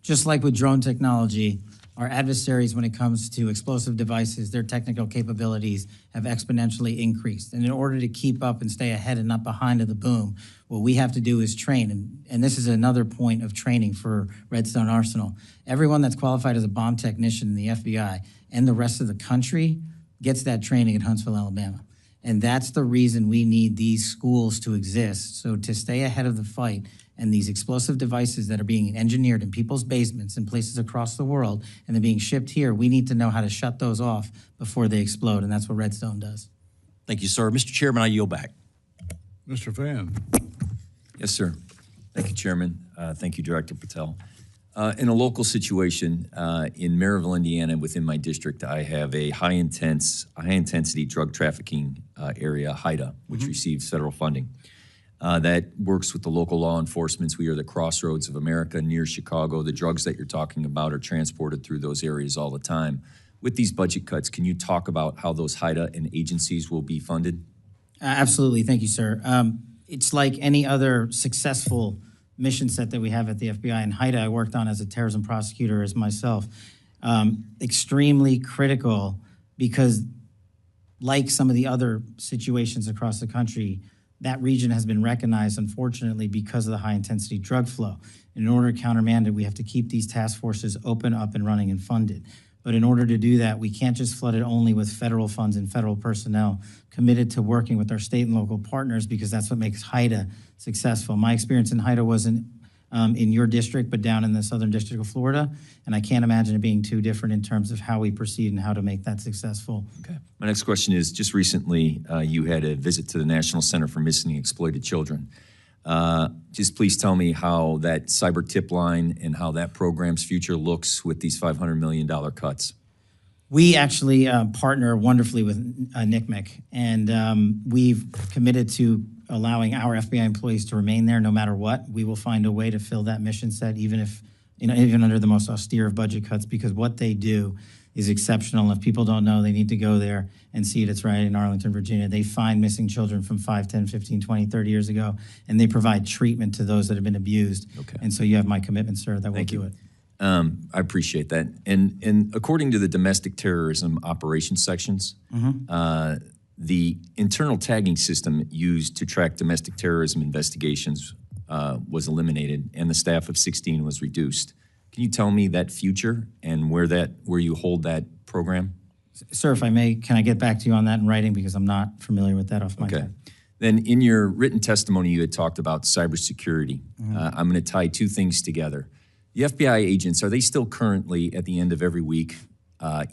Just like with drone technology, our adversaries, when it comes to explosive devices, their technical capabilities have exponentially increased. And in order to keep up and stay ahead and not behind of the boom, what we have to do is train. And this is another point of training for Redstone Arsenal. Everyone that's qualified as a bomb technician in the FBI and the rest of the country gets that training at Huntsville, Alabama. And that's the reason we need these schools to exist. So to stay ahead of the fight, and these explosive devices that are being engineered in people's basements in places across the world and they're being shipped here, we need to know how to shut those off before they explode, and that's what Redstone does. Thank you, sir. Mr. Chairman, I yield back. Mr. Fan. Yes, sir. Thank you, Chairman. Thank you, Director Patel. In a local situation in Maryville, Indiana, within my district, I have a high intensity drug trafficking area, HIDA, which receives federal funding. That works with the local law enforcement. We are the crossroads of America near Chicago. The drugs that you're talking about are transported through those areas all the time. With these budget cuts, can you talk about how those HIDA and agencies will be funded? Absolutely. Thank you, sir. It's like any other successful mission set that we have at the FBI. And HIDA, I worked on as a terrorism prosecutor as myself. Extremely critical because like some of the other situations across the country, that region has been recognized, unfortunately, because of the high-intensity drug flow. In order to countermand it, we have to keep these task forces open, up, and running and funded. But in order to do that, we can't just flood it only with federal funds and federal personnel committed to working with our state and local partners because that's what makes HIDA successful. My experience in HIDA wasn't in your district, but down in the Southern District of Florida, and I can't imagine it being too different in terms of how we proceed and how to make that successful. Okay. My next question is, just recently you had a visit to the National Center for Missing and Exploited Children. Just please tell me how that cyber tip line and how that program's future looks with these $500 million cuts. We actually partner wonderfully with NCMEC, and we've committed to allowing our FBI employees to remain there no matter what. We will find a way to fill that mission set, even if, even under the most austere of budget cuts, because what they do is exceptional. If people don't know, they need to go there and see it. It's right in Arlington, Virginia. They find missing children from 5, 10, 15, 20, 30 years ago, and they provide treatment to those that have been abused. Okay. And so you have my commitment, sir, that we'll do it. I appreciate that. And according to the domestic terrorism operations sections, the internal tagging system used to track domestic terrorism investigations was eliminated, and the staff of 16 was reduced. Can you tell me that future and where you hold that program? Sir, if I may, can I get back to you on that in writing because I'm not familiar with that off my head. Then in your written testimony, you had talked about cybersecurity. I'm going to tie two things together. The FBI agents, are they still currently at the end of every week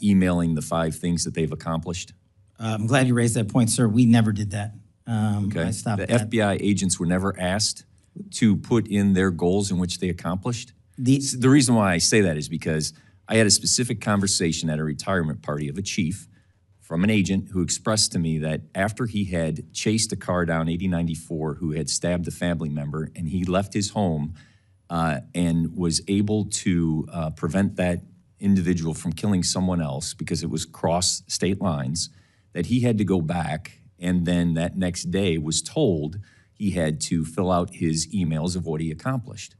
emailing the 5 things that they've accomplished? I'm glad you raised that point, sir. We never did that. I stopped that. FBI agents were never asked to put in their goals in which they accomplished? The reason why I say that is because I had a specific conversation at a retirement party of a chief from an agent who expressed to me that after he had chased a car down 8094 who had stabbed a family member and he left his home and was able to prevent that individual from killing someone else because it was cross state lines, that he had to go back and then that next day was told he had to fill out his emails of what he accomplished.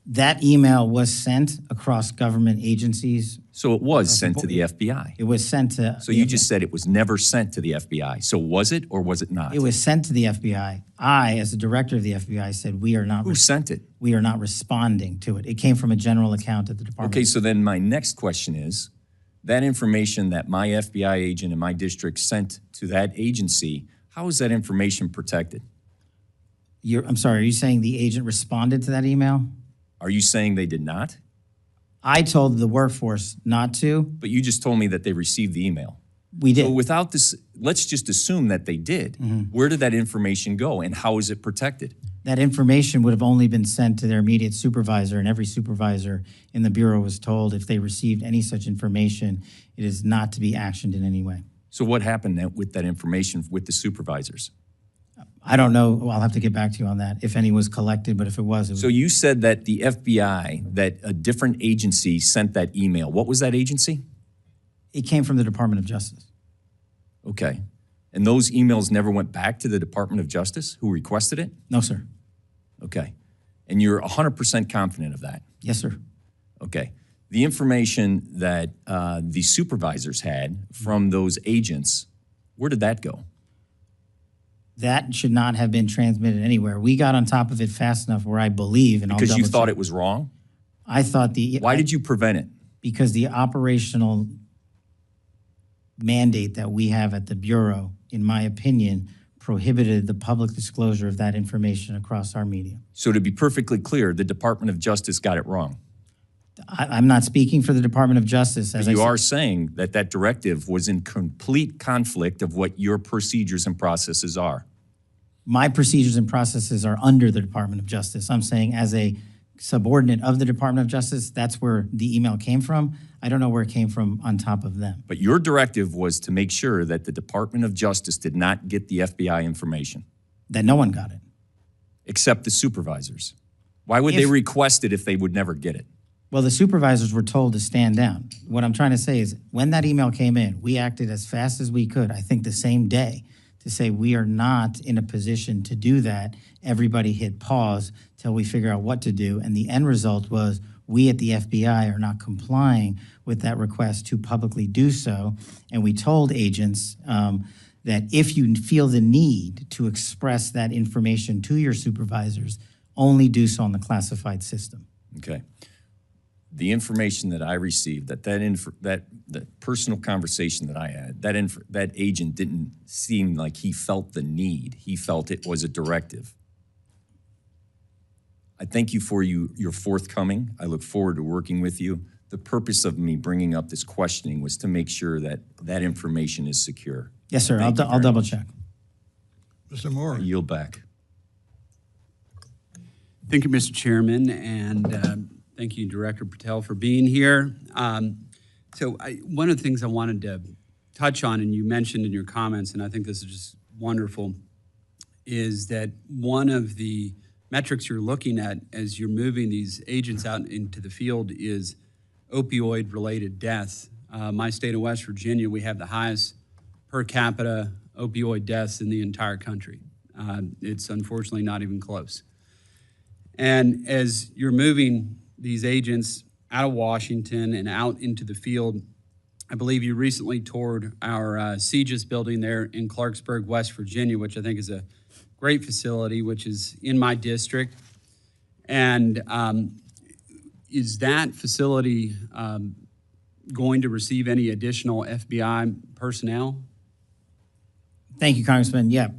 That email was sent across government agencies. So it was sent to the FBI. It was sent to. So you just said it was never sent to the FBI. So was it or was it not? It was sent to the FBI. I, as the director of the FBI, said we are not. Who sent it? We are not responding to it. It came from a general account at the department. Okay, so then my next question is, that information that my FBI agent in my district sent to that agency, how is that information protected? I'm sorry, are you saying the agent responded to that email? Are you saying they did not? I told the workforce not to. But you just told me that they received the email. We did. So without this, let's just assume that they did. Where did that information go and how is it protected? That information would have only been sent to their immediate supervisor, and every supervisor in the Bureau was told if they received any such information, it is not to be actioned in any way. So what happened with that information with the supervisors? I don't know. Well, I'll have to get back to you on that, if any was collected, but if it was, it was. So you said that the FBI, that a different agency sent that email. What was that agency? It came from the Department of Justice. Okay. And those emails never went back to the Department of Justice who requested it? No, sir. Okay. And you're 100% confident of that? Yes, sir. Okay. The information that the supervisors had from those agents, where did that go? That should not have been transmitted anywhere. We got on top of it fast enough where I believe, and Because I'll you thought double-check. it was wrong? I thought Why did you prevent it? Because the operational mandate that we have at the Bureau, in my opinion, prohibited the public disclosure of that information across our media. So to be perfectly clear, the Department of Justice got it wrong. I'm not speaking for the Department of Justice. But you are saying that that directive was in complete conflict of what your procedures and processes are. My procedures and processes are under the Department of Justice. I'm saying as a subordinate of the Department of Justice, that's where the email came from. I don't know where it came from on top of them. But your directive was to make sure that the Department of Justice did not get the FBI information. That no one got it. Except the supervisors. Why would they request it if they would never get it? Well, the supervisors were told to stand down. What I'm trying to say is when that email came in, we acted as fast as we could, I think the same day, to say we are not in a position to do that. Everybody hit pause till we figure out what to do. And the end result was we at the FBI are not complying with that request to publicly do so. And we told agents that if you feel the need to express that information to your supervisors, only do so on the classified system. Okay. The information that I received, that personal conversation that I had, that agent didn't seem like he felt the need. He felt it was a directive. I thank you for your forthcoming. I look forward to working with you. The purpose of me bringing up this questioning was to make sure that that information is secure. Yes, sir. I'll double check. Mr. Moore. I yield back. Thank you, Mr. Chairman, and thank you, Director Patel, for being here. One of the things I wanted to touch on, and you mentioned in your comments, and I think this is just wonderful, is that one of the metrics you're looking at as you're moving these agents out into the field is opioid-related deaths. My state of West Virginia, we have the highest per capita opioid deaths in the entire country. It's unfortunately not even close. And as you're moving these agents out of Washington and out into the field, I believe you recently toured our CGIS building there in Clarksburg, West Virginia, which I think is a great facility, which is in my district. And is that facility going to receive any additional FBI personnel? Thank you, Congressman. Yeah,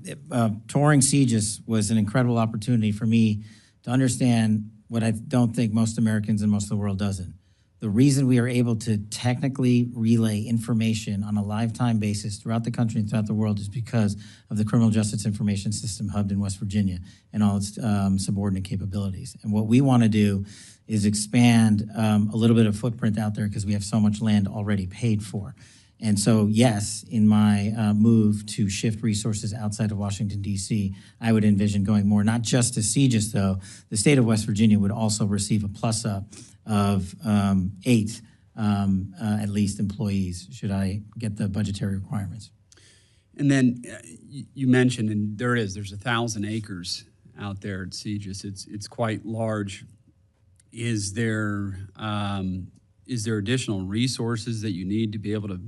touring CGIS was an incredible opportunity for me to understand what I don't think most Americans and most of the world doesn't. The reason we are able to technically relay information on a live-time basis throughout the country and throughout the world is because of the Criminal Justice Information System hubbed in West Virginia and all its subordinate capabilities. And what we want to do is expand a little bit of footprint out there because we have so much land already paid for. And so, yes, in my move to shift resources outside of Washington, D.C., I would envision going more, not just to CGIS, though. The state of West Virginia would also receive a plus-up of 8 at least employees, should I get the budgetary requirements. And then you mentioned, and there's 1,000 acres out there at CGIS. It's quite large. Is there additional resources that you need to be able to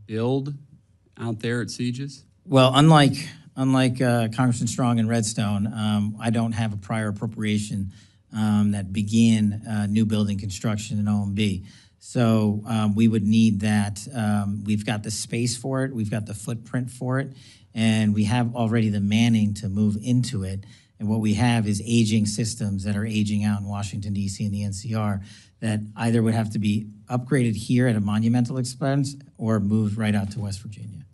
build out there at CGIS? Well, unlike Congressman Strong in Redstone, I don't have a prior appropriation that began new building construction in OMB. So we would need that. We've got the space for it, we've got the footprint for it, and we have already the manning to move into it. And what we have is aging systems that are aging out in Washington, D.C. and the NCR that either would have to be upgraded here at a monumental expense or moved right out to West Virginia.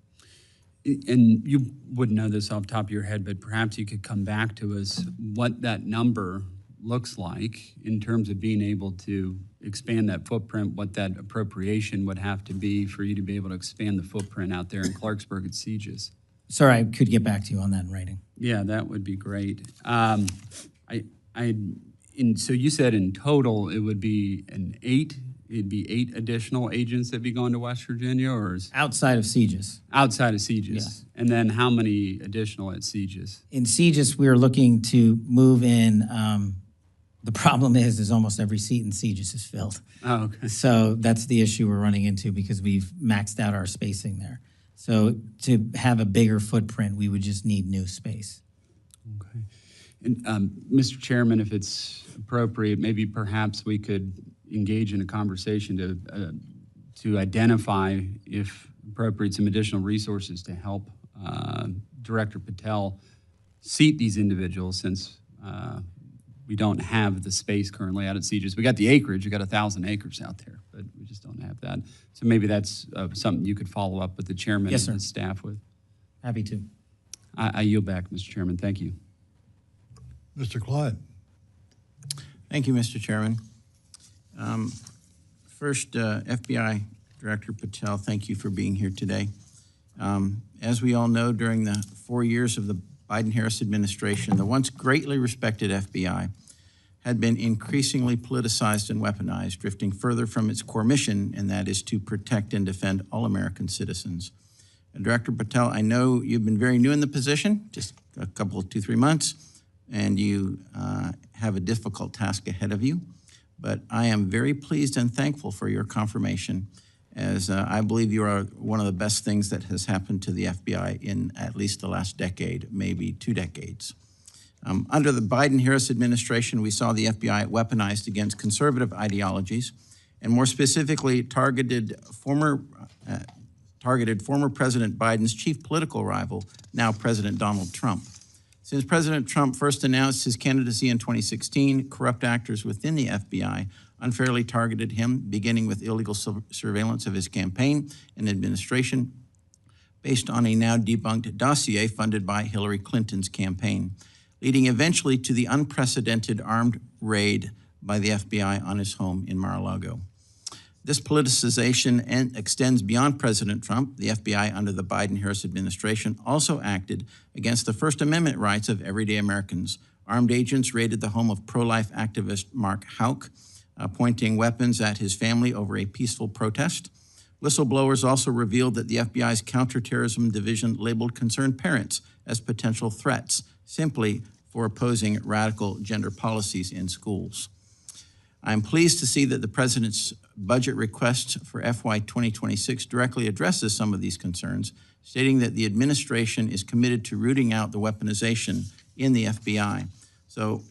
And you wouldn't know this off the top of your head, but perhaps you could come back to us what that number looks like in terms of being able to expand that footprint, what that appropriation would have to be for you to be able to expand the footprint out there in Clarksburg at CGIS. Sorry, I could get back to you on that in writing. Yeah, that would be great. So you said in total it would be it'd be 8 additional agents that'd be going to West Virginia, or is outside of CGIS? Outside of CGIS. Yeah. And then how many additional at CGIS? In CGIS, we are looking to move in. The problem is almost every seat in CGIS is filled. Oh, okay. So that's the issue we're running into because we've maxed out our spacing there. So to have a bigger footprint, we would just need new space. Okay. And Mr. Chairman, if it's appropriate, maybe perhaps we could engage in a conversation to identify, if appropriate, some additional resources to help Director Patel seat these individuals, since we don't have the space currently out at CGIS. We got the acreage, we got 1,000 acres out there, but we just don't have that. So maybe that's something you could follow up with the chairman Yes, and sir. his staff with. Happy to. I yield back, Mr. Chairman. Thank you. Mr. Clyde. Thank you, Mr. Chairman. First, FBI Director Patel, thank you for being here today. As we all know, during the 4 years of the Biden-Harris administration, the once greatly respected FBI had been increasingly politicized and weaponized, drifting further from its core mission, and that is to protect and defend all American citizens. And Director Patel, I know you've been very new in the position, just a couple of 2-3 months, and you have a difficult task ahead of you. But I am very pleased and thankful for your confirmation, as I believe you are one of the best things that has happened to the FBI in at least the last decade, maybe 2 decades. Under the Biden-Harris administration, we saw the FBI weaponized against conservative ideologies, and more specifically targeted former President Biden's chief political rival, now President Donald Trump. Since President Trump first announced his candidacy in 2016, corrupt actors within the FBI unfairly targeted him, beginning with illegal surveillance of his campaign and administration based on a now debunked dossier funded by Hillary Clinton's campaign, leading eventually to the unprecedented armed raid by the FBI on his home in Mar-a-Lago. This politicization extends beyond President Trump. The FBI under the Biden-Harris administration also acted against the First Amendment rights of everyday Americans. Armed agents raided the home of pro-life activist Mark Houck, pointing weapons at his family over a peaceful protest. Whistleblowers also revealed that the FBI's counterterrorism division labeled concerned parents as potential threats, simply for opposing radical gender policies in schools. I'm pleased to see that the President's budget request for FY 2026 directly addresses some of these concerns, stating that the administration is committed to rooting out the weaponization in the FBI. So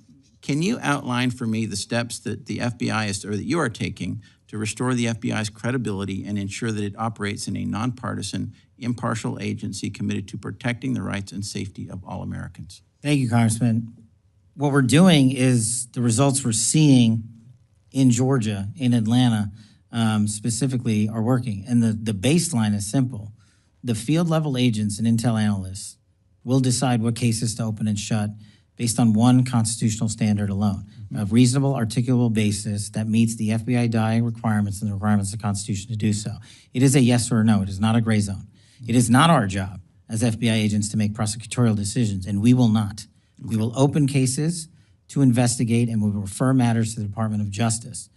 can you outline for me the steps that the FBI or that you are taking to restore the FBI's credibility and ensure that it operates in a nonpartisan, impartial agency committed to protecting the rights and safety of all Americans? Thank you, Congressman. What we're doing is the results we're seeing in Georgia, in Atlanta, specifically, are working. And the baseline is simple. The field level agents and intel analysts will decide what cases to open and shut based on one constitutional standard alone, a reasonable, articulable basis that meets the FBI dying requirements and the requirements of the Constitution to do so. It is a yes or a no. It is not a gray zone. It is not our job as FBI agents to make prosecutorial decisions, and we will not. We will open cases to investigate, and we will refer matters to the Department of Justice.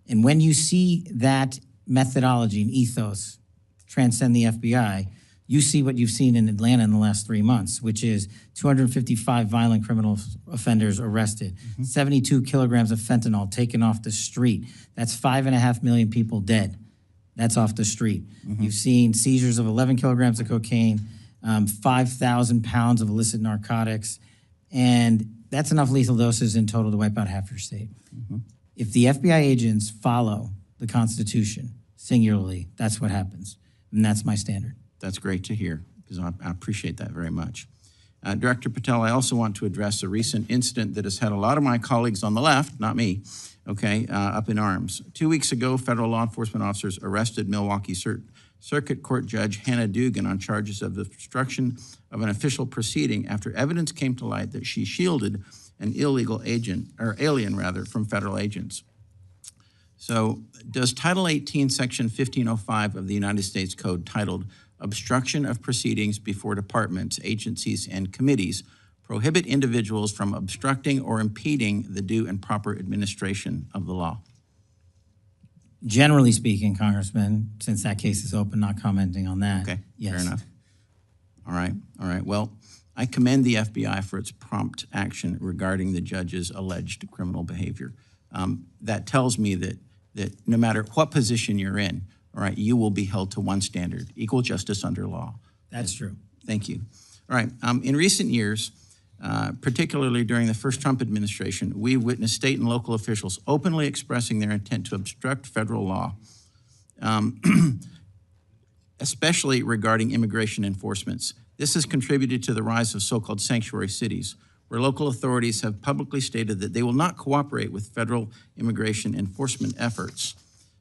And when you see that methodology and ethos transcend the FBI, you see what you've seen in Atlanta in the last 3 months, which is 255 violent criminal offenders arrested, 72 kilograms of fentanyl taken off the street. That's 5.5 million people dead. That's off the street. You've seen seizures of 11 kilograms of cocaine, 5,000 pounds of illicit narcotics, and that's enough lethal doses in total to wipe out half your state. If the FBI agents follow the Constitution singularly, that's what happens, and that's my standard. That's great to hear, because I appreciate that very much. Director Patel, I also want to address a recent incident that has had a lot of my colleagues on the left, not me, up in arms. 2 weeks ago, federal law enforcement officers arrested Milwaukee Circuit Court Judge Hannah Dugan on charges of obstruction of an official proceeding after evidence came to light that she shielded an illegal alien from federal agents. So, does Title 18, Section 1505 of the United States Code, titled Obstruction of Proceedings before Departments, Agencies, and Committees, prohibit individuals from obstructing or impeding the due and proper administration of the law? Generally speaking, Congressman, since that case is open, not commenting on that. Okay, yes. fair enough. All right. Well, I commend the FBI for its prompt action regarding the judge's alleged criminal behavior. That tells me that no matter what position you're in, all right, you will be held to one standard, equal justice under law. That's true. Thank you. All right, in recent years, particularly during the first Trump administration, we witnessed state and local officials openly expressing their intent to obstruct federal law, especially regarding immigration enforcements. This has contributed to the rise of so-called sanctuary cities, where local authorities have publicly stated that they will not cooperate with federal immigration enforcement efforts.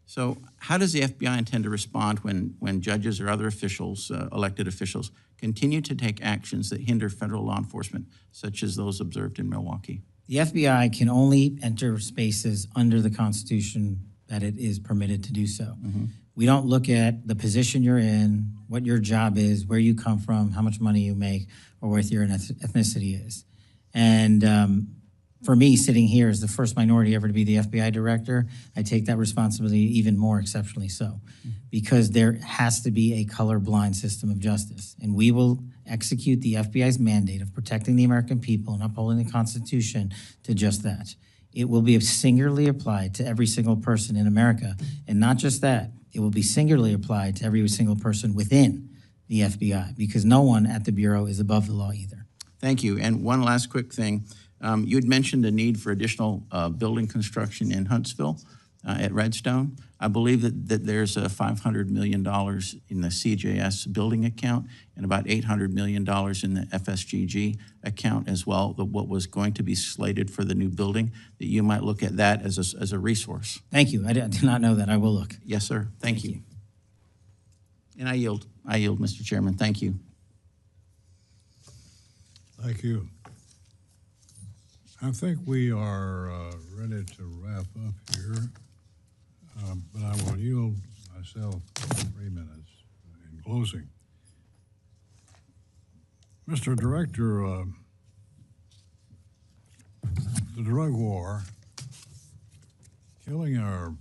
So how does the FBI intend to respond when judges or other officials, elected officials, continue to take actions that hinder federal law enforcement, such as those observed in Milwaukee? The FBI can only enter spaces under the Constitution that it is permitted to do so. We don't look at the position you're in, what your job is, where you come from, how much money you make, or what your ethnicity is. And for me, sitting here as the first minority ever to be the FBI director, I take that responsibility even more exceptionally so, because there has to be a colorblind system of justice. And we will execute the FBI's mandate of protecting the American people and upholding the Constitution to just that. It will be singularly applied to every single person in America. And not just that, it will be singularly applied to every single person within the FBI, because no one at the Bureau is above the law either. Thank you. And one last quick thing. You had mentioned the need for additional building construction in Huntsville at Redstone. I believe that there's $500 million in the CJS building account and about $800 million in the FSGG account as well, what was going to be slated for the new building, that you might look at that as a resource. Thank you. I did not know that. I will look. Yes, sir. Thank you. And I yield, Mr. Chairman. Thank you. Thank you. I think we are ready to wrap up here, but I will yield myself 3 minutes in closing. Mr. Director, the drug war, killing our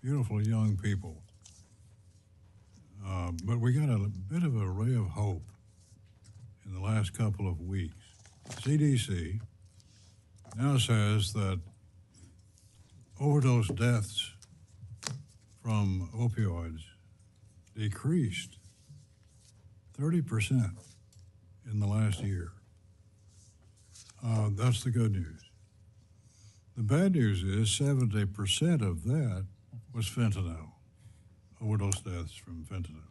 beautiful young people, but we got a bit of a ray of hope in the last couple of weeks. CDC now says that overdose deaths from opioids decreased 30% in the last year. That's the good news. The bad news is 70% of that was fentanyl, overdose deaths from fentanyl.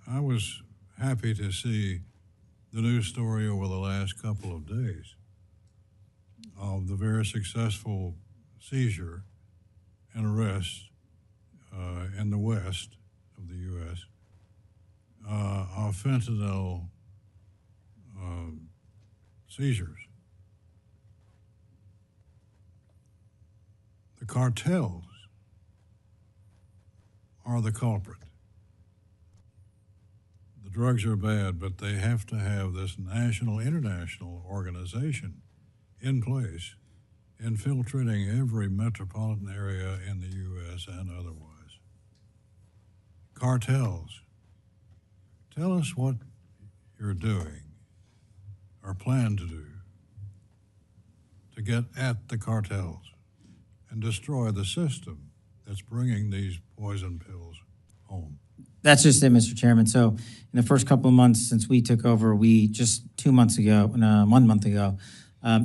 I was happy to see the news story over the last couple of days of the very successful seizure and arrest in the west of the U.S. Of fentanyl seizures. The cartels are the culprit. The drugs are bad, but they have to have this national, international organization in place infiltrating every metropolitan area in the U.S. and otherwise. Cartels. Tell us what you're doing or plan to do to get at the cartels and destroy the system that's bringing these poison pills home. That's just it, Mr. Chairman. So in the first couple of months since we took over, we just 1 month ago,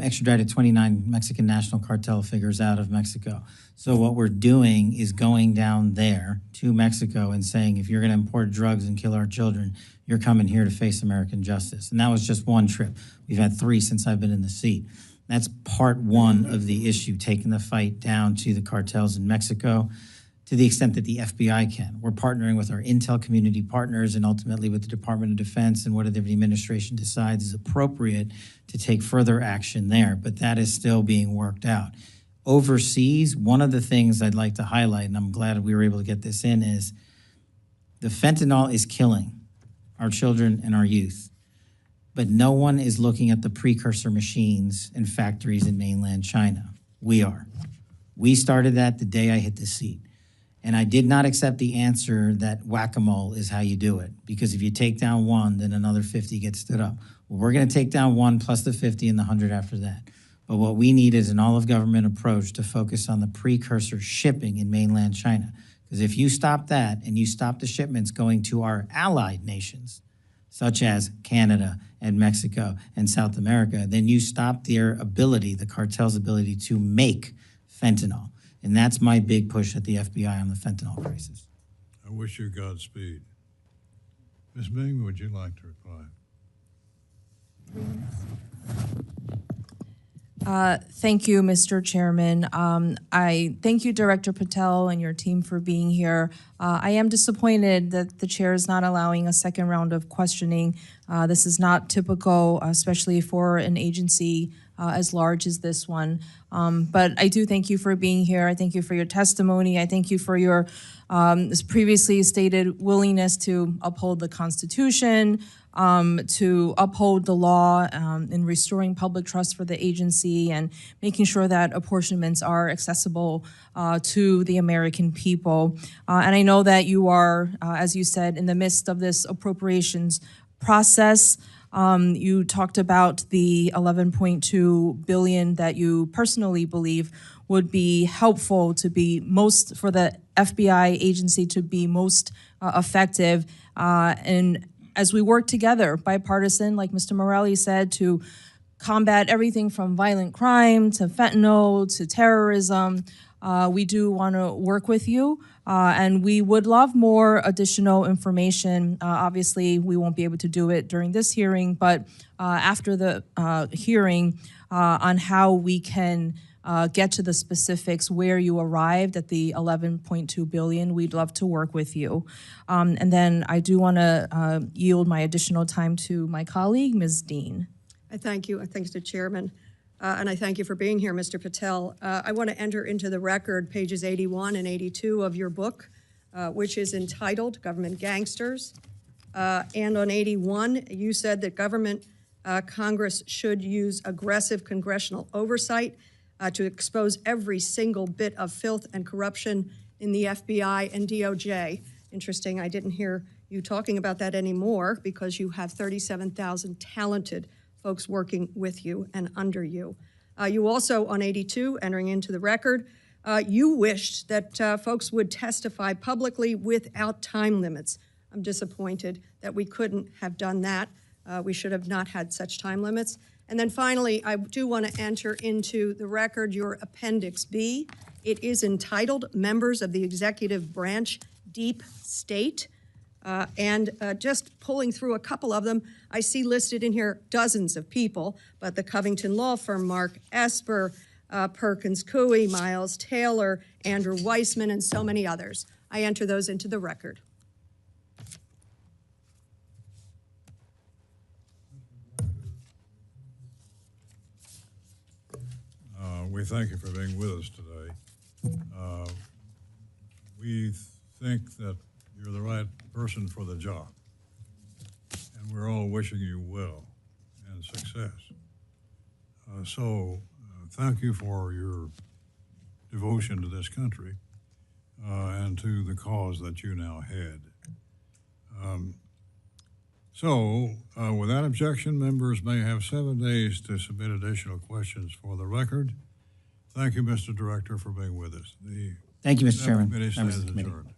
extradited 29 Mexican national cartel figures out of Mexico. So what we're doing is going down there to Mexico and saying, if you're going to import drugs and kill our children, you're coming here to face American justice. And that was just one trip. We've had 3 since I've been in the seat. That's part one of the issue, taking the fight down to the cartels in Mexico to the extent that the FBI can. We're partnering with our intel community partners and ultimately with the Department of Defense and whatever the administration decides is appropriate to take further action there, but that is still being worked out. Overseas, one of the things I'd like to highlight, and I'm glad we were able to get this in, is the fentanyl is killing our children and our youth, but no one is looking at the precursor machines and factories in mainland China. We are. We started that the day I hit the seat. And I did not accept the answer that whack-a-mole is how you do it, because if you take down one, then another 50 get stood up. Well, we're going to take down one plus the 50 and the 100 after that. But what we need is an all-of-government approach to focus on the precursor shipping in mainland China. Because if you stop that and you stop the shipments going to our allied nations, such as Canada and Mexico and South America, then you stop their ability, the cartel's ability to make fentanyl. And that's my big push at the FBI on the fentanyl crisis. I wish you Godspeed. Ms. Ming, would you like to reply? Thank you, Mr. Chairman. I thank you, Director Patel, and your team for being here. I am disappointed that the chair is not allowing a second round of questioning. This is not typical, especially for an agency as large as this one. But I do thank you for being here. I thank you for your testimony. I thank you for your previously stated willingness to uphold the Constitution, to uphold the law in restoring public trust for the agency and making sure that apportionments are accessible to the American people. And I know that you are, as you said, in the midst of this appropriations process. You talked about the $11.2 billion that you personally believe would be helpful to be most, for the FBI agency to be most effective. And as we work together, bipartisan, like Mr. Morelli said, to combat everything from violent crime to fentanyl to terrorism, we do want to work with you. And we would love more additional information. Obviously, we won't be able to do it during this hearing, but after the hearing on how we can get to the specifics where you arrived at the $11.2 billion, we'd love to work with you. And then I do want to yield my additional time to my colleague, Ms. Dean. I thank you. I thank the chairman. And I thank you for being here, Mr. Patel. I want to enter into the record pages 81 and 82 of your book, which is entitled Government Gangsters. And on 81, you said that Congress should use aggressive congressional oversight to expose every single bit of filth and corruption in the FBI and DOJ. Interesting, I didn't hear you talking about that anymore because you have 37,000 talented folks working with you and under you. You also, on 82, entering into the record, you wished that folks would testify publicly without time limits. I'm disappointed that we couldn't have done that. We should have not had such time limits. And then finally, I do want to enter into the record your Appendix B. It is entitled Members of the Executive Branch, Deep State. And just pulling through a couple of them, I see listed in here dozens of people, but the Covington Law Firm, Mark Esper, Perkins Coie, Miles Taylor, Andrew Weissman, and so many others. I enter those into the record. We thank you for being with us today. We think that you're the right person for the job, and we're all wishing you well and success. So thank you for your devotion to this country and to the cause that you now head. Without objection, members may have 7 days to submit additional questions for the record. Thank you, Mr. Director, for being with us. Thank you, Mr. Chairman. Committee Members stands of the committee. adjourned.